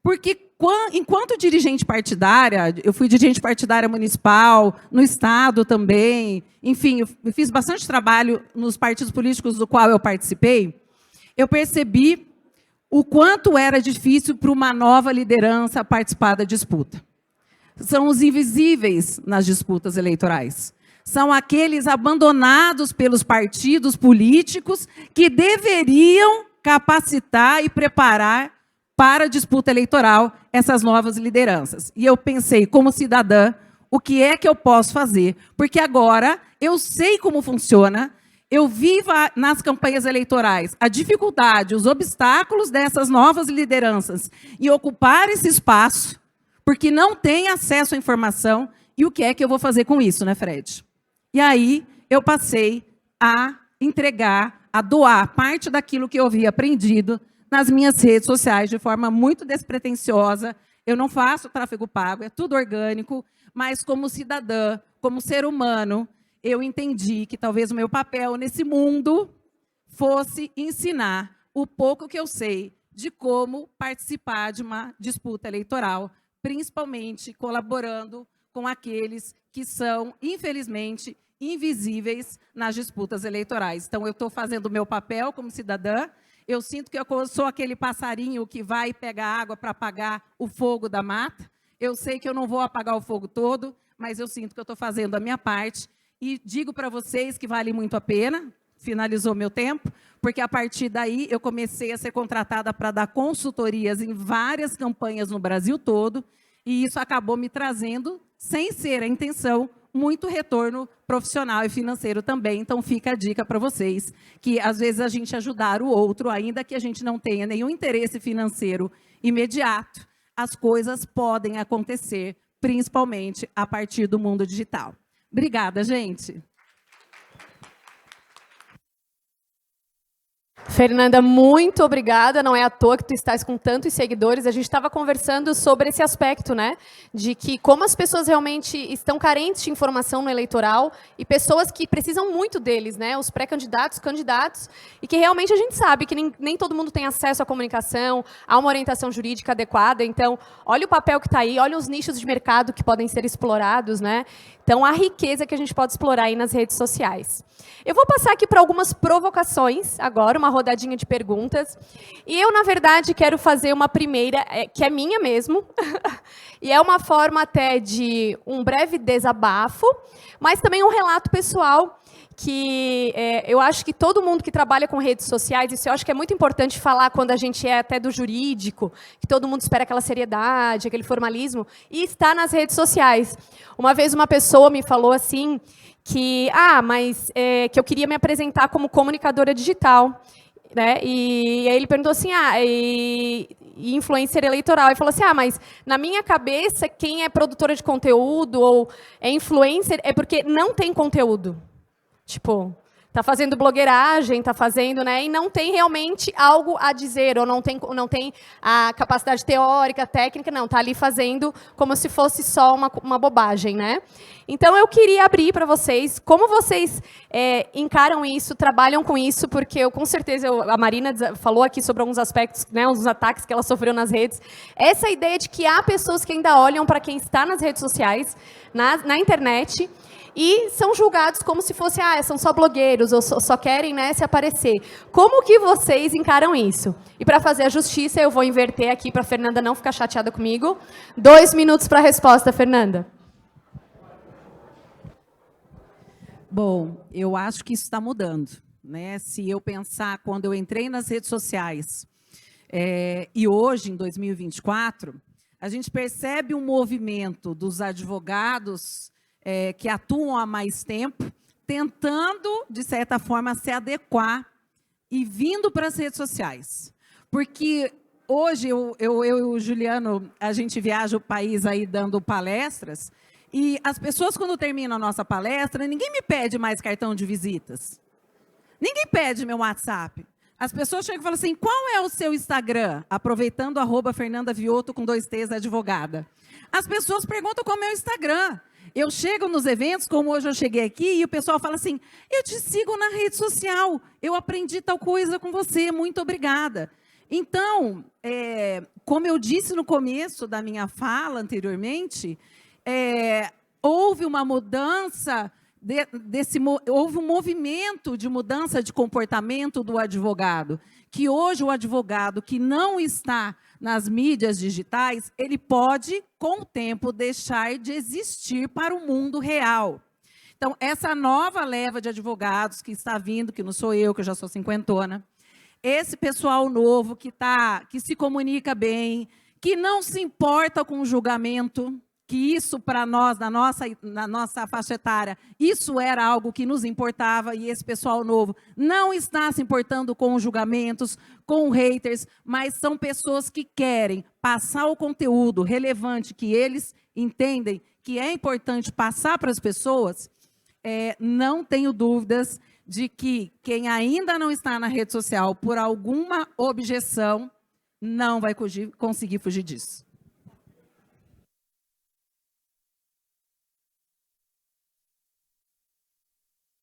Porque enquanto dirigente partidária, eu fui dirigente partidária municipal, no estado também, enfim, eu fiz bastante trabalho nos partidos políticos do qual eu participei, eu percebi o quanto era difícil para uma nova liderança participar da disputa. São os invisíveis nas disputas eleitorais. São aqueles abandonados pelos partidos políticos que deveriam capacitar e preparar para a disputa eleitoral essas novas lideranças. E eu pensei, como cidadã, o que é que eu posso fazer? Porque agora eu sei como funciona, eu vivo nas campanhas eleitorais a dificuldade, os obstáculos dessas novas lideranças em ocupar esse espaço, porque não tem acesso à informação, e o que é que eu vou fazer com isso, né, Fred? E aí eu passei a entregar, a doar parte daquilo que eu havia aprendido nas minhas redes sociais de forma muito despretensiosa. Eu não faço tráfego pago, é tudo orgânico, mas como cidadã, como ser humano, eu entendi que talvez o meu papel nesse mundo fosse ensinar o pouco que eu sei de como participar de uma disputa eleitoral, principalmente colaborando com aqueles que são, infelizmente, invisíveis nas disputas eleitorais. Então, eu estou fazendo o meu papel como cidadã, eu sinto que eu sou aquele passarinho que vai pegar água para apagar o fogo da mata, eu sei que eu não vou apagar o fogo todo, mas eu sinto que eu estou fazendo a minha parte, e digo para vocês que vale muito a pena, finalizou meu tempo, porque a partir daí eu comecei a ser contratada para dar consultorias em várias campanhas no Brasil todo, e isso acabou me trazendo, sem ser a intenção, muito retorno profissional e financeiro também. Então, fica a dica para vocês, que às vezes a gente ajudar o outro, ainda que a gente não tenha nenhum interesse financeiro imediato, as coisas podem acontecer, principalmente a partir do mundo digital. Obrigada, gente. Fernanda, muito obrigada. Não é à toa que tu estás com tantos seguidores. A gente estava conversando sobre esse aspecto, né? De que como as pessoas realmente estão carentes de informação no eleitoral e pessoas que precisam muito deles, né? Os pré-candidatos, candidatos, e que realmente a gente sabe que nem todo mundo tem acesso à comunicação, a uma orientação jurídica adequada. Então, olha o papel que está aí, olha os nichos de mercado que podem ser explorados, né? Então, a riqueza que a gente pode explorar aí nas redes sociais. Eu vou passar aqui para algumas provocações agora, uma rodadinha de perguntas. E eu, na verdade, quero fazer uma primeira, que é minha mesmo, e é uma forma até de um breve desabafo, mas também um relato pessoal, que eu acho que todo mundo que trabalha com redes sociais, isso eu acho que é muito importante falar quando a gente é até do jurídico, que todo mundo espera aquela seriedade, aquele formalismo, e está nas redes sociais. Uma vez uma pessoa me falou assim, que que eu queria me apresentar como comunicadora digital, né? E aí ele perguntou assim, e influencer eleitoral. Ele falou assim, mas na minha cabeça, quem é produtora de conteúdo ou é influencer é porque não tem conteúdo. Tipo, tá fazendo blogueiragem, tá fazendo, né? E não tem realmente algo a dizer, ou não tem a capacidade teórica, técnica, não. Tá ali fazendo como se fosse só uma bobagem, né? Então, eu queria abrir para vocês como vocês encaram isso, trabalham com isso, porque eu, com certeza, a Marina falou aqui sobre alguns aspectos, né, uns ataques que ela sofreu nas redes. Essa ideia de que há pessoas que ainda olham para quem está nas redes sociais, na internet, e são julgados como se fosse, são só blogueiros, ou só querem, né, se aparecer. Como que vocês encaram isso? E para fazer a justiça, eu vou inverter aqui para a Fernanda não ficar chateada comigo. 2 minutos para a resposta, Fernanda. Bom, eu acho que isso está mudando, né? Se eu pensar quando eu entrei nas redes sociais e hoje, em 2024, a gente percebe um movimento dos advogados que atuam há mais tempo, tentando, de certa forma, se adequar e vindo para as redes sociais. Porque hoje, eu e o Juliano, a gente viaja o país aí dando palestras, e as pessoas, quando terminam a nossa palestra, ninguém me pede mais cartão de visitas. Ninguém pede meu WhatsApp. As pessoas chegam e falam assim, qual é o seu Instagram? Aproveitando @Fernanda Vioto com 2 T's, advogada. As pessoas perguntam qual é o meu Instagram. Eu chego nos eventos, como hoje eu cheguei aqui, e o pessoal fala assim, eu te sigo na rede social, eu aprendi tal coisa com você, muito obrigada. Então, como eu disse no começo da minha fala anteriormente, houve uma mudança, houve um movimento de mudança de comportamento do advogado, que hoje o advogado que não está nas mídias digitais, ele pode, com o tempo, deixar de existir para o mundo real. Então, essa nova leva de advogados que está vindo, que não sou eu, que eu já sou cinquentona, esse pessoal novo que se comunica bem, que não se importa com o julgamento, que isso para nós, na nossa faixa etária, isso era algo que nos importava, e esse pessoal novo não está se importando com os julgamentos, com haters, mas são pessoas que querem passar o conteúdo relevante que eles entendem que é importante passar para as pessoas. Não tenho dúvidas de que quem ainda não está na rede social por alguma objeção não vai conseguir fugir disso.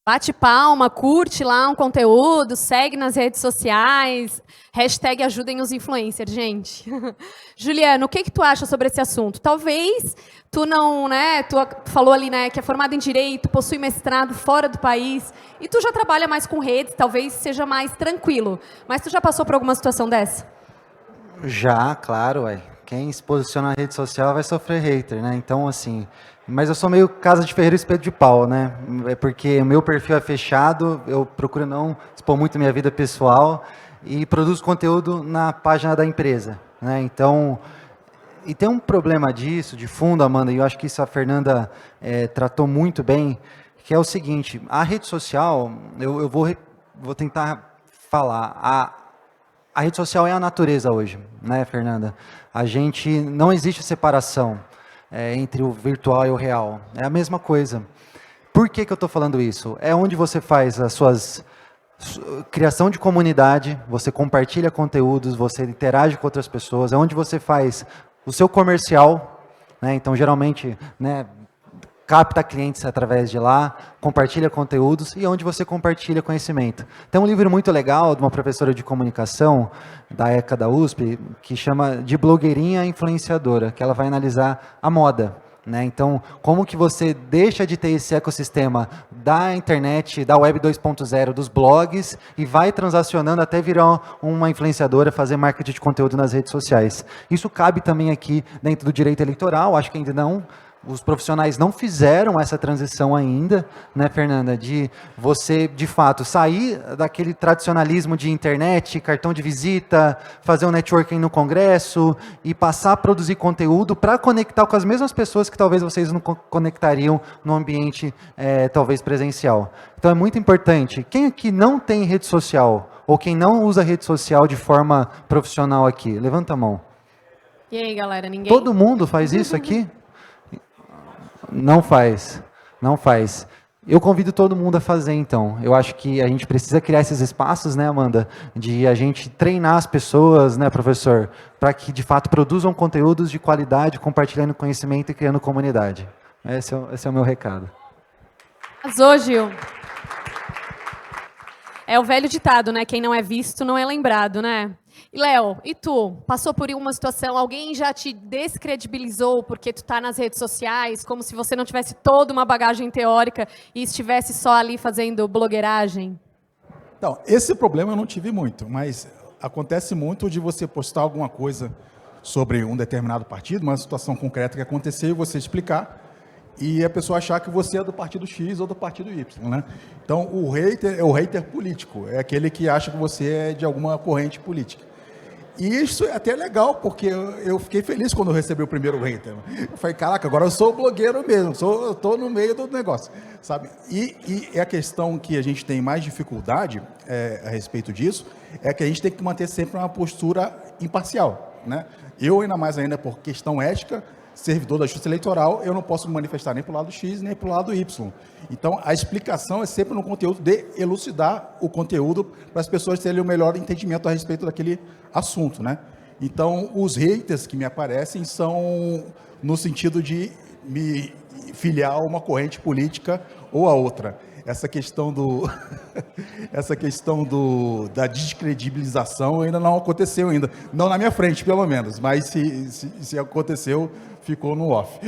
Bate palma, curte lá um conteúdo, segue nas redes sociais, #ajudem os influencers, gente. Juliano, o que tu acha sobre esse assunto? Talvez tu não, né, tu falou ali, né, que é formado em Direito, possui mestrado fora do país, e tu já trabalha mais com redes, talvez seja mais tranquilo. Mas tu já passou por alguma situação dessa? Já, claro, quem se posiciona na rede social vai sofrer hater, né? Então, assim, mas eu sou meio casa de ferreiro espeto de pau, né? É porque o meu perfil é fechado, eu procuro não expor muito minha vida pessoal e produzo conteúdo na página da empresa, né? Então, e tem um problema disso, de fundo, Amanda, e eu acho que isso a Fernanda tratou muito bem, que é o seguinte, a rede social, eu vou tentar falar, a rede social é a natureza hoje, né, Fernanda? Não existe separação entre o virtual e o real, é a mesma coisa. Por que eu estou falando isso? É onde você faz as suas criação de comunidade, você compartilha conteúdos, você interage com outras pessoas, é onde você faz o seu comercial, né? Então, geralmente, né, capta clientes através de lá, compartilha conteúdos e onde você compartilha conhecimento. Tem um livro muito legal de uma professora de comunicação da ECA da USP, que chama de Blogueirinha Influenciadora, que ela vai analisar a moda. Né? Então, como que você deixa de ter esse ecossistema da internet, da web 2.0, dos blogs, e vai transacionando até virar uma influenciadora, fazer marketing de conteúdo nas redes sociais. Isso cabe também aqui dentro do direito eleitoral, acho que ainda não... Os profissionais não fizeram essa transição ainda, né, Fernanda? De você, de fato, sair daquele tradicionalismo de internet, cartão de visita, fazer um networking no congresso e passar a produzir conteúdo para conectar com as mesmas pessoas que talvez vocês não conectariam no ambiente, talvez, presencial. Então, é muito importante. Quem aqui não tem rede social ou quem não usa rede social de forma profissional aqui? Levanta a mão. E aí, galera? Ninguém? Todo mundo faz isso aqui? Não faz, não faz. Eu convido todo mundo a fazer, então. Eu acho que a gente precisa criar esses espaços, né, Amanda, de a gente treinar as pessoas, né, professor, para que, de fato, produzam conteúdos de qualidade, compartilhando conhecimento e criando comunidade. Esse é o meu recado. Arrasou, Gil. É o velho ditado, né? Quem não é visto não é lembrado, né? E, Léo, e tu? Passou por uma situação, alguém já te descredibilizou porque tu tá nas redes sociais, como se você não tivesse toda uma bagagem teórica e estivesse só ali fazendo blogueiragem? Então, esse problema eu não tive muito, mas acontece muito de você postar alguma coisa sobre um determinado partido, uma situação concreta que aconteceu, e você explicar, e a pessoa achar que você é do partido X ou do partido Y, né? Então, o hater é o hater político, é aquele que acha que você é de alguma corrente política. E isso é até legal, porque eu fiquei feliz quando eu recebi o primeiro hater. Eu falei, caraca, agora eu sou blogueiro mesmo, eu estou no meio do negócio, sabe? E a questão que a gente tem mais dificuldade a respeito disso é que a gente tem que manter sempre uma postura imparcial, né? Eu, ainda por questão ética, servidor da Justiça Eleitoral, eu não posso me manifestar nem para o lado X, nem para o lado Y. Então, a explicação é sempre no conteúdo de elucidar o conteúdo para as pessoas terem o melhor entendimento a respeito daquele assunto, né? Então, os haters que me aparecem são no sentido de me filiar a uma corrente política ou a outra. Essa questão da descredibilização ainda não aconteceu ainda. Não na minha frente, pelo menos, mas se aconteceu, ficou no off.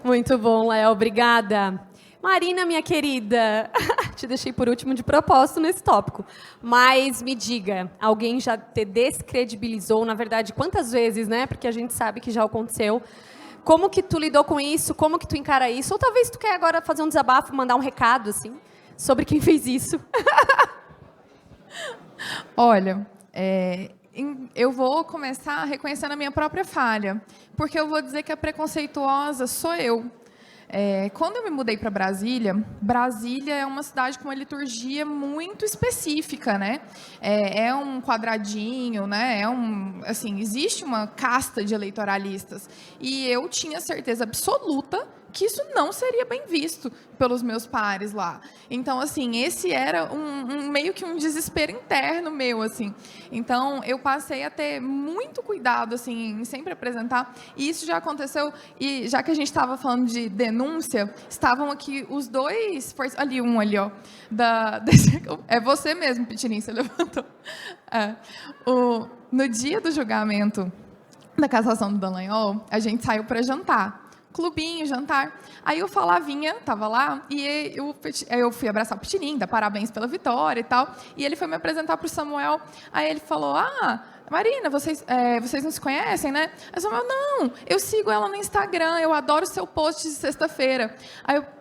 Muito bom, Léo. Obrigada. Marina, minha querida, te deixei por último de propósito nesse tópico, mas me diga, alguém já te descredibilizou, na verdade, quantas vezes, né? Porque a gente sabe que já aconteceu. Como que tu lidou com isso? Como que tu encara isso? Ou talvez tu quer agora fazer um desabafo, mandar um recado, assim, sobre quem fez isso? Olha, eu vou começar reconhecendo a minha própria falha, porque eu vou dizer que a preconceituosa sou eu. Quando eu me mudei para Brasília, Brasília é uma cidade com uma liturgia muito específica, né? É um quadradinho, né? Assim, existe uma casta de eleitoralistas. E eu tinha certeza absoluta que isso não seria bem visto pelos meus pares lá. Então, assim, esse era meio que um desespero interno meu, assim. Então, eu passei a ter muito cuidado, assim, em sempre apresentar. E isso já aconteceu, e já que a gente estava falando de denúncia, estavam aqui os dois... Ali, ó. É você mesmo, Pitirim, você levantou. No dia do julgamento da cassação do Dallagnol, a gente saiu para jantar clubinho, jantar. Aí o Falavinha estava lá e eu fui abraçar o Pitinim, dar parabéns pela vitória e tal. E ele foi me apresentar para o Samuel. Aí ele falou, Marina, vocês não se conhecem, né? Aí o Samuel, não, eu sigo ela no Instagram, eu adoro seu post de sexta-feira.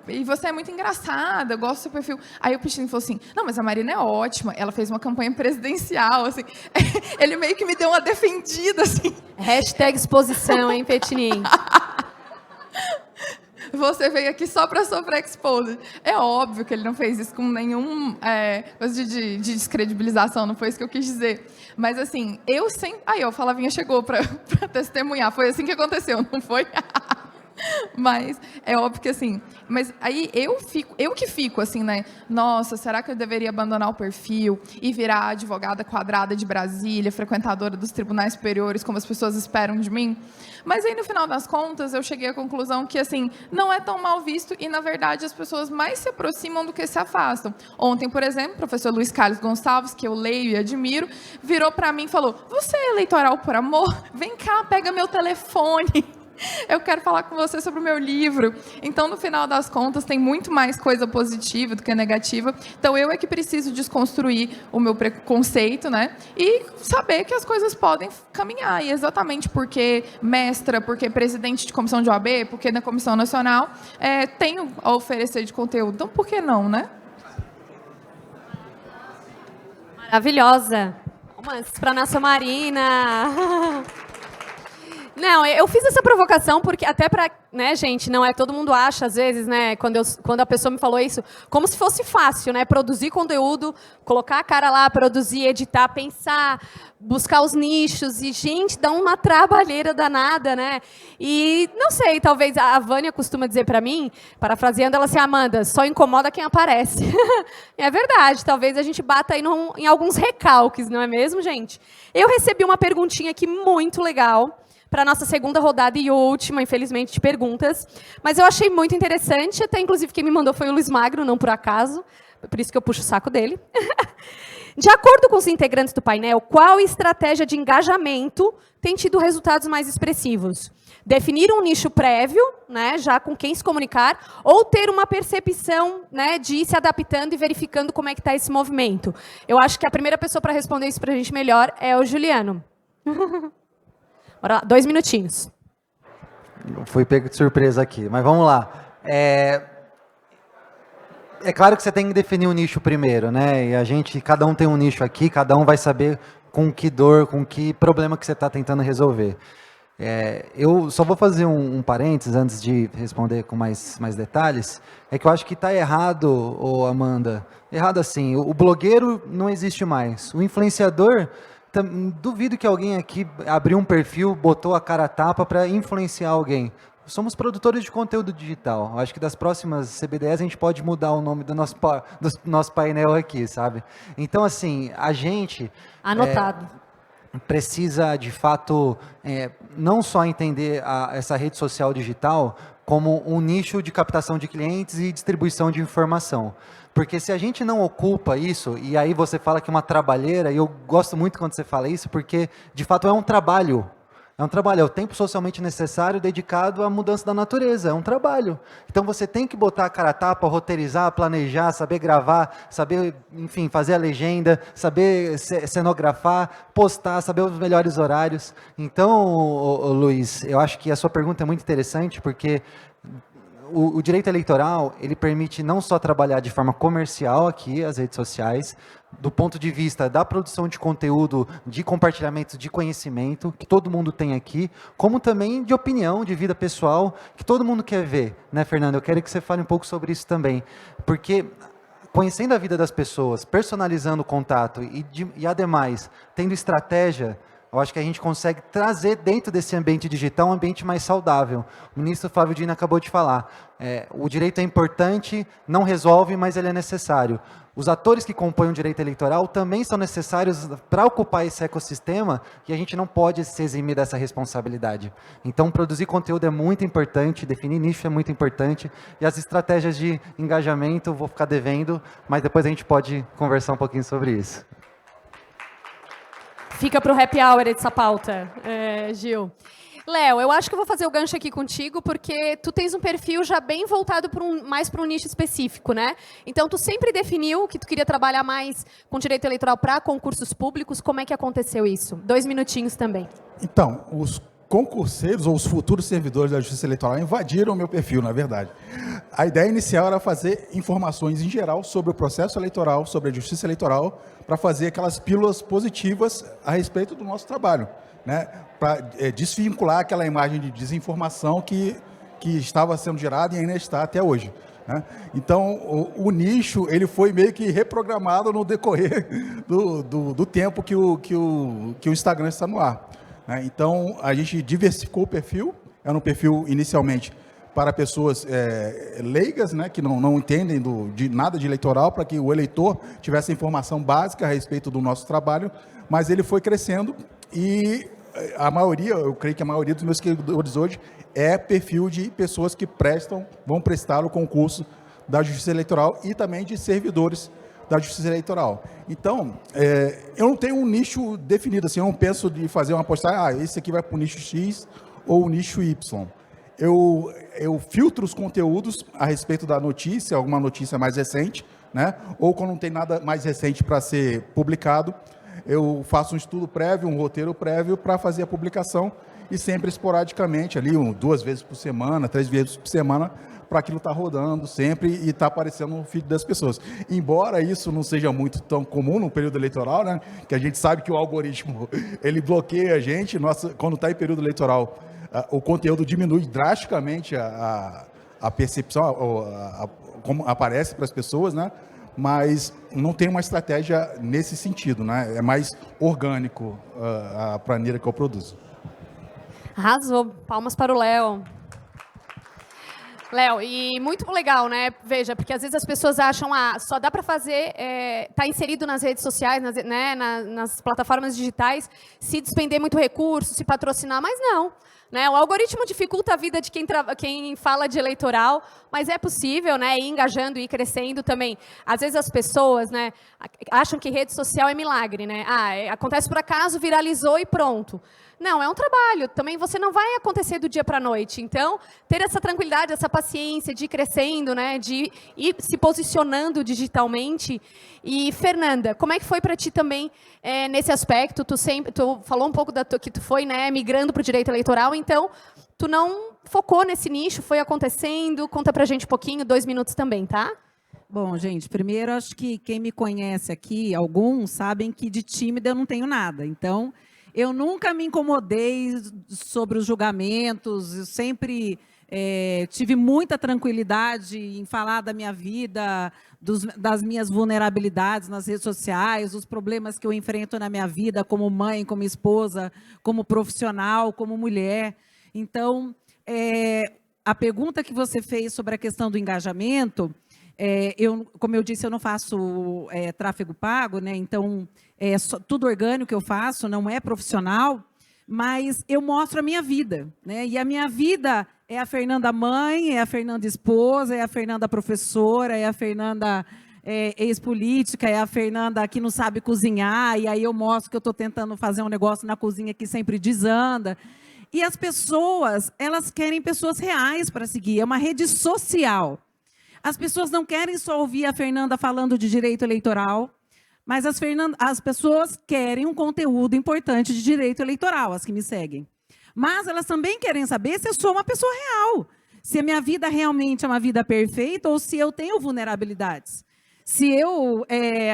E você é muito engraçada, eu gosto do seu perfil. Aí o Pitinim falou assim, não, mas a Marina é ótima, ela fez uma campanha presidencial, assim. Ele meio que me deu uma defendida, assim. Hashtag exposição, hein, Pitinim? Você veio aqui só para sofrer exposed. É óbvio que ele não fez isso com nenhum coisa de descredibilização, não foi isso que eu quis dizer. Mas assim, eu sempre... Aí, o Falavinha chegou para testemunhar, foi assim que aconteceu, não foi? Mas é óbvio que assim, mas aí eu que fico assim, né? Nossa, será que eu deveria abandonar o perfil e virar advogada quadrada de Brasília, frequentadora dos tribunais superiores, como as pessoas esperam de mim? Mas aí no final das contas eu cheguei à conclusão que assim, não é tão mal visto e na verdade as pessoas mais se aproximam do que se afastam. Ontem, por exemplo, o professor Luiz Carlos Gonçalves, que eu leio e admiro, virou para mim e falou: "Você é eleitoral por amor? Vem cá, pega meu telefone. Eu quero falar com você sobre o meu livro." Então, no final das contas, tem muito mais coisa positiva do que negativa. Então, eu é que preciso desconstruir o meu preconceito, né? E saber que as coisas podem caminhar. E exatamente porque mestra, porque presidente de comissão de OAB, porque na Comissão Nacional, tenho a oferecer de conteúdo. Então, por que não, né? Maravilhosa. Palmas para a nossa Marina. Não, eu fiz essa provocação porque até para, né, gente, não é todo mundo acha às vezes, né, quando a pessoa me falou isso, como se fosse fácil, né, produzir conteúdo, colocar a cara lá, produzir, editar, pensar, buscar os nichos e, gente, dá uma trabalheira danada, né? E não sei, talvez a Vânia costuma dizer para mim, parafraseando ela assim: "Amanda, só incomoda quem aparece." É verdade, talvez a gente bata aí em alguns recalques, não é mesmo, gente? Eu recebi uma perguntinha aqui muito legal para a nossa segunda rodada e última, infelizmente, de perguntas. Mas eu achei muito interessante, até inclusive quem me mandou foi o Luiz Magro, não por acaso, por isso que eu puxo o saco dele. De acordo com os integrantes do painel, qual estratégia de engajamento tem tido resultados mais expressivos? Definir um nicho prévio, né, já com quem se comunicar, ou ter uma percepção, né, de ir se adaptando e verificando como é que está esse movimento? Eu acho que a primeira pessoa para responder isso para a gente melhor é o Juliano. Bora lá, 2 minutinhos. Fui pego de surpresa aqui, mas vamos lá. É claro que você tem que definir um nicho primeiro, né? E cada um tem um nicho aqui, cada um vai saber com que dor, com que problema que você está tentando resolver. Eu só vou fazer um parênteses antes de responder com mais detalhes. É que eu acho que está errado, Amanda. Errado assim, o blogueiro não existe mais. O influenciador... Duvido que alguém aqui abriu um perfil, botou a cara a tapa para influenciar alguém. Somos produtores de conteúdo digital. Eu acho que das próximas CBDs a gente pode mudar o nome do nosso painel aqui, sabe? Então, assim, a gente... Anotado. Precisa, de fato, não só entender essa rede social digital como um nicho de captação de clientes e distribuição de informação. Porque se a gente não ocupa isso, e aí você fala que é uma trabalheira, e eu gosto muito quando você fala isso, porque, de fato, é um trabalho. É um trabalho, é o tempo socialmente necessário dedicado à mudança da natureza, é um trabalho. Então você tem que botar a cara a tapa, roteirizar, planejar, saber gravar, saber, enfim, fazer a legenda, saber cenografar, postar, saber os melhores horários. Então, Luiz, eu acho que a sua pergunta é muito interessante, porque o direito eleitoral, ele permite não só trabalhar de forma comercial aqui, as redes sociais, do ponto de vista da produção de conteúdo, de compartilhamento de conhecimento, que todo mundo tem aqui, como também de opinião, de vida pessoal, que todo mundo quer ver, né, Fernanda? Eu quero que você fale um pouco sobre isso também, porque conhecendo a vida das pessoas, personalizando o contato e ademais, tendo estratégia, eu acho que a gente consegue trazer dentro desse ambiente digital um ambiente mais saudável. O ministro Flávio Dino acabou de falar, o direito é importante, não resolve, mas ele é necessário. Os atores que compõem o direito eleitoral também são necessários para ocupar esse ecossistema e a gente não pode se eximir dessa responsabilidade. Então, produzir conteúdo é muito importante, definir nicho é muito importante e as estratégias de engajamento vou ficar devendo, mas depois a gente pode conversar um pouquinho sobre isso. Fica para o happy hour essa pauta, Gil. Léo, eu acho que eu vou fazer o gancho aqui contigo, porque tu tens um perfil já bem voltado mais para um nicho específico, né? Então, tu sempre definiu que tu queria trabalhar mais com direito eleitoral para concursos públicos. Como é que aconteceu isso? 2 minutinhos também. Então, os concurseiros ou os futuros servidores da Justiça Eleitoral invadiram o meu perfil, na verdade. A ideia inicial era fazer informações em geral sobre o processo eleitoral, sobre a Justiça Eleitoral, para fazer aquelas pílulas positivas a respeito do nosso trabalho, né? Para desvincular aquela imagem de desinformação que estava sendo gerada e ainda está até hoje, né? Então, o nicho ele foi meio que reprogramado no decorrer do tempo que o Instagram está no ar, né? Então, a gente diversificou o perfil. Era um perfil inicialmente para pessoas leigas, né, que não entendem de nada de eleitoral, para que o eleitor tivesse informação básica a respeito do nosso trabalho, mas ele foi crescendo e a maioria, eu creio que a maioria dos meus seguidores hoje é perfil de pessoas que vão prestar o concurso da Justiça Eleitoral e também de servidores da Justiça Eleitoral. Então, eu não tenho um nicho definido, assim, eu não penso de fazer uma postagem, esse aqui vai para o nicho X ou o nicho Y. Eu filtro os conteúdos a respeito da notícia, alguma notícia mais recente, né? Ou quando não tem nada mais recente para ser publicado, eu faço um estudo prévio, um roteiro prévio para fazer a publicação e sempre esporadicamente, ali 2 vezes por semana, 3 vezes por semana, para aquilo estar rodando sempre e estar aparecendo no feed das pessoas. Embora isso não seja muito tão comum no período eleitoral, né? Que a gente sabe que o algoritmo ele bloqueia a gente, quando está em período eleitoral, o conteúdo diminui drasticamente a percepção, como aparece para as pessoas, né? Mas não tem uma estratégia nesse sentido, né? É mais orgânico a maneira que eu produzo. Arrasou. Palmas para o Léo. Léo, e muito legal, né? Veja, porque às vezes as pessoas acham, só dá para fazer, tá inserido nas redes sociais, nas plataformas digitais, se despender muito recurso, se patrocinar, mas não. Né? O algoritmo dificulta a vida de quem fala de eleitoral, mas é possível, né, ir engajando e ir crescendo também. Às vezes as pessoas, né, acham que rede social é milagre, né? Acontece por acaso, viralizou e pronto. Não, é um trabalho. Também você não vai acontecer do dia para a noite. Então, ter essa tranquilidade, essa paciência de ir crescendo, né, de ir se posicionando digitalmente. E, Fernanda, como é que foi para ti também nesse aspecto? Tu falou um pouco que tu foi, né, migrando para o direito eleitoral, então tu não focou nesse nicho, foi acontecendo. Conta para a gente um pouquinho, 2 minutos também, tá? Bom, gente, primeiro acho que quem me conhece aqui, alguns sabem que de tímida eu não tenho nada. Então, eu nunca me incomodei sobre os julgamentos, eu sempre tive muita tranquilidade em falar da minha vida, das minhas vulnerabilidades nas redes sociais, os problemas que eu enfrento na minha vida como mãe, como esposa, como profissional, como mulher. Então, a pergunta que você fez sobre a questão do engajamento, como eu disse, eu não faço tráfego pago, né? Então, tudo orgânico que eu faço, não é profissional, mas eu mostro a minha vida, né? E a minha vida é a Fernanda mãe, é a Fernanda esposa, é a Fernanda professora, é a Fernanda ex-política, é a Fernanda que não sabe cozinhar, e aí eu mostro que eu estou tentando fazer um negócio na cozinha que sempre desanda. E as pessoas, elas querem pessoas reais para seguir, é uma rede social. As pessoas não querem só ouvir a Fernanda falando de direito eleitoral, mas as pessoas querem um conteúdo importante de direito eleitoral, as que me seguem. Mas elas também querem saber se eu sou uma pessoa real, se a minha vida realmente é uma vida perfeita ou se eu tenho vulnerabilidades. Se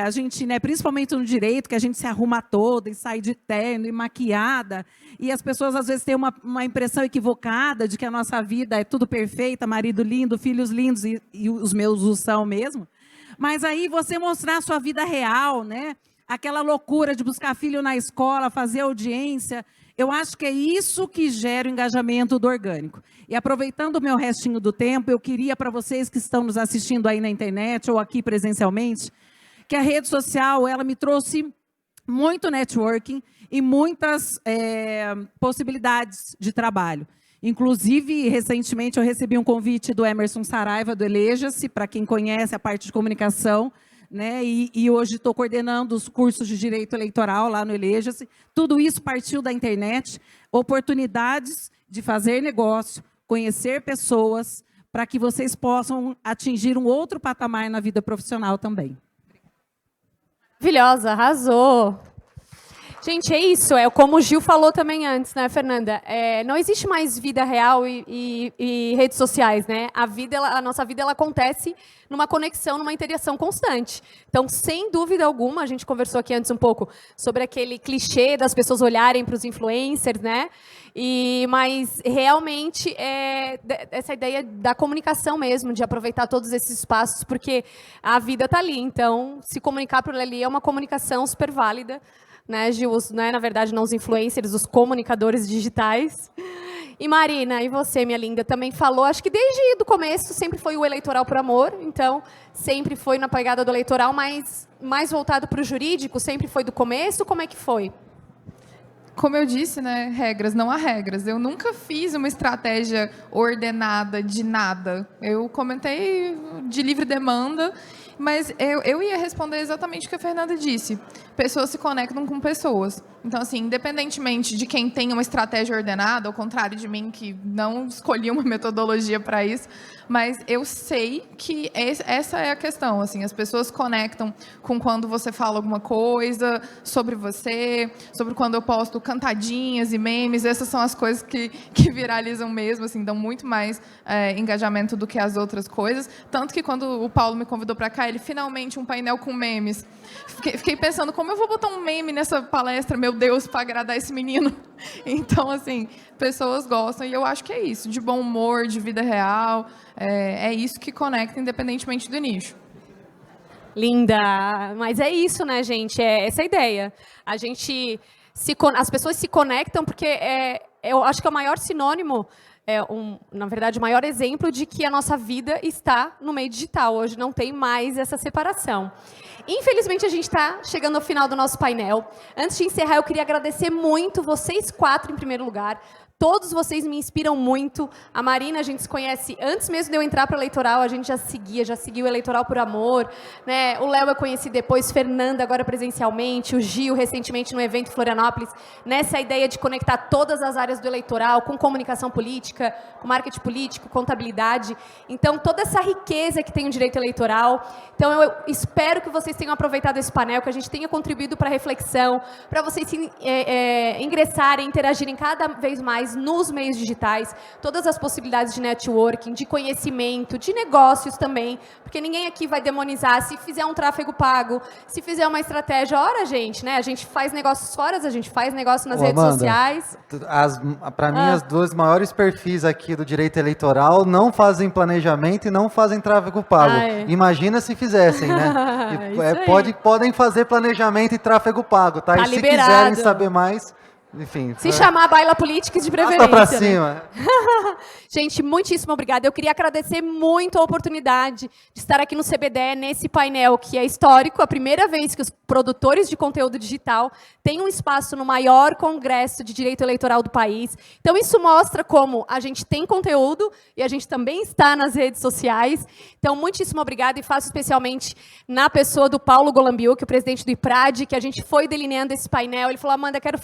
a gente, né, principalmente no direito, que a gente se arruma toda e sai de terno e maquiada, e as pessoas às vezes têm uma impressão equivocada de que a nossa vida é tudo perfeita, marido lindo, filhos lindos, e os meus o são mesmo. Mas aí você mostrar a sua vida real, né? Aquela loucura de buscar filho na escola, fazer audiência, eu acho que é isso que gera o engajamento do orgânico. E aproveitando o meu restinho do tempo, eu queria para vocês que estão nos assistindo aí na internet ou aqui presencialmente, que a rede social, ela me trouxe muito networking e muitas possibilidades de trabalho. Inclusive, recentemente, eu recebi um convite do Emerson Saraiva, do Eleja-se, para quem conhece a parte de comunicação, né? E hoje estou coordenando os cursos de direito eleitoral lá no Eleja-se. Tudo isso partiu da internet, oportunidades de fazer negócio, conhecer pessoas, para que vocês possam atingir um outro patamar na vida profissional também. Maravilhosa, arrasou. Gente, é isso, é como o Gil falou também antes, né, Fernanda? Não existe mais vida real e redes sociais, né? A nossa vida ela acontece numa conexão, numa interação constante. Então, sem dúvida alguma, a gente conversou aqui antes um pouco sobre aquele clichê das pessoas olharem para os influencers, né? Mas realmente essa ideia da comunicação mesmo, de aproveitar todos esses espaços, porque a vida está ali. Então, se comunicar por ali é uma comunicação super válida. Né, Gil, na verdade, não os influencers, os comunicadores digitais. E Marina, e você, minha linda, também falou, acho que desde o começo sempre foi o eleitoral por amor, então sempre foi na pegada do eleitoral, mas mais voltado para o jurídico, sempre foi do começo, como é que foi? Como eu disse, né, regras, não há regras. Eu nunca fiz uma estratégia ordenada de nada. Eu comentei de livre demanda, mas eu ia responder exatamente o que a Fernanda disse. Pessoas se conectam com pessoas. Então, assim, independentemente de quem tem uma estratégia ordenada, ao contrário de mim, que não escolhi uma metodologia para isso, mas eu sei que essa é a questão. Assim, as pessoas conectam com quando você fala alguma coisa sobre você, sobre quando eu posto cantadinhas e memes. Essas são as coisas que viralizam mesmo, assim, dão muito mais engajamento do que as outras coisas. Tanto que quando o Paulo me convidou para cá, ele finalmente um painel com memes. Fiquei pensando, como eu vou botar um meme nessa palestra, meu Deus, para agradar esse menino? Então, assim, pessoas gostam, e eu acho que é isso, de bom humor, de vida real, é isso que conecta, independentemente do nicho. Linda! Mas é isso, né, gente? É essa a ideia. As pessoas se conectam porque eu acho que é o maior sinônimo, na verdade, o maior exemplo de que a nossa vida está no meio digital. Hoje não tem mais essa separação. Infelizmente, a gente está chegando ao final do nosso painel. Antes de encerrar, eu queria agradecer muito vocês 4, em primeiro lugar. Todos vocês me inspiram muito. A Marina, a gente se conhece antes mesmo de eu entrar para o eleitoral, a gente já seguiu o Eleitoral por Amor. Né? O Léo eu conheci depois, Fernanda agora presencialmente, o Gil recentemente no evento em Florianópolis, nessa ideia de conectar todas as áreas do eleitoral com comunicação política, com marketing político, contabilidade. Então, toda essa riqueza que tem o direito eleitoral. Então, eu espero que vocês tenham aproveitado esse painel, que a gente tenha contribuído para a reflexão, para vocês ingressarem, interagirem cada vez mais nos meios digitais, todas as possibilidades de networking, de conhecimento, de negócios também, porque ninguém aqui vai demonizar se fizer um tráfego pago, se fizer uma estratégia. Ora, gente, né? A gente faz negócios fora, a gente faz negócio nas redes sociais. Para mim, as duas maiores perfis aqui do direito eleitoral não fazem planejamento e não fazem tráfego pago. Imagina se fizessem, né? Podem fazer planejamento e tráfego pago, tá? Tá e se liberado. Quiserem saber mais... Enfim, se chamar Baila Política de preferência. Pra cima. Né? Gente, muitíssimo obrigada. Eu queria agradecer muito a oportunidade de estar aqui no CBDE, nesse painel que é histórico, a primeira vez que os produtores de conteúdo digital têm um espaço no maior congresso de direito eleitoral do país. Então, isso mostra como a gente tem conteúdo e a gente também está nas redes sociais. Então, muitíssimo obrigada, e faço especialmente na pessoa do Paulo Golambiuk, o presidente do IPRAD, que a gente foi delineando esse painel. Ele falou: Amanda, quero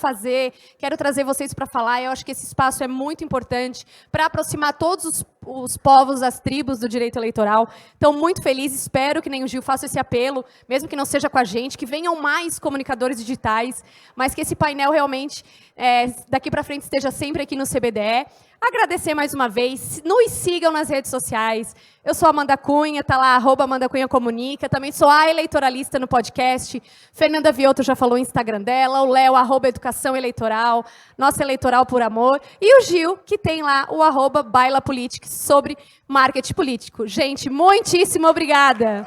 trazer vocês para falar. Eu acho que esse espaço é muito importante para aproximar todos os povos, as tribos do direito eleitoral. Então, muito feliz, espero que nem o Gil faça esse apelo, mesmo que não seja com a gente, que venham mais comunicadores digitais, mas que esse painel realmente, daqui para frente, esteja sempre aqui no CBDE. Agradecer mais uma vez, nos sigam nas redes sociais. Eu sou a Amanda Cunha, tá lá, @AmandaCunhaComunica. Também sou a eleitoralista no podcast. Fernanda Viotto já falou o Instagram dela, o Léo, @Educação Eleitoral, nossa Eleitoral por Amor. E o Gil, que tem lá o @BailaPolitics sobre marketing político. Gente, muitíssimo obrigada.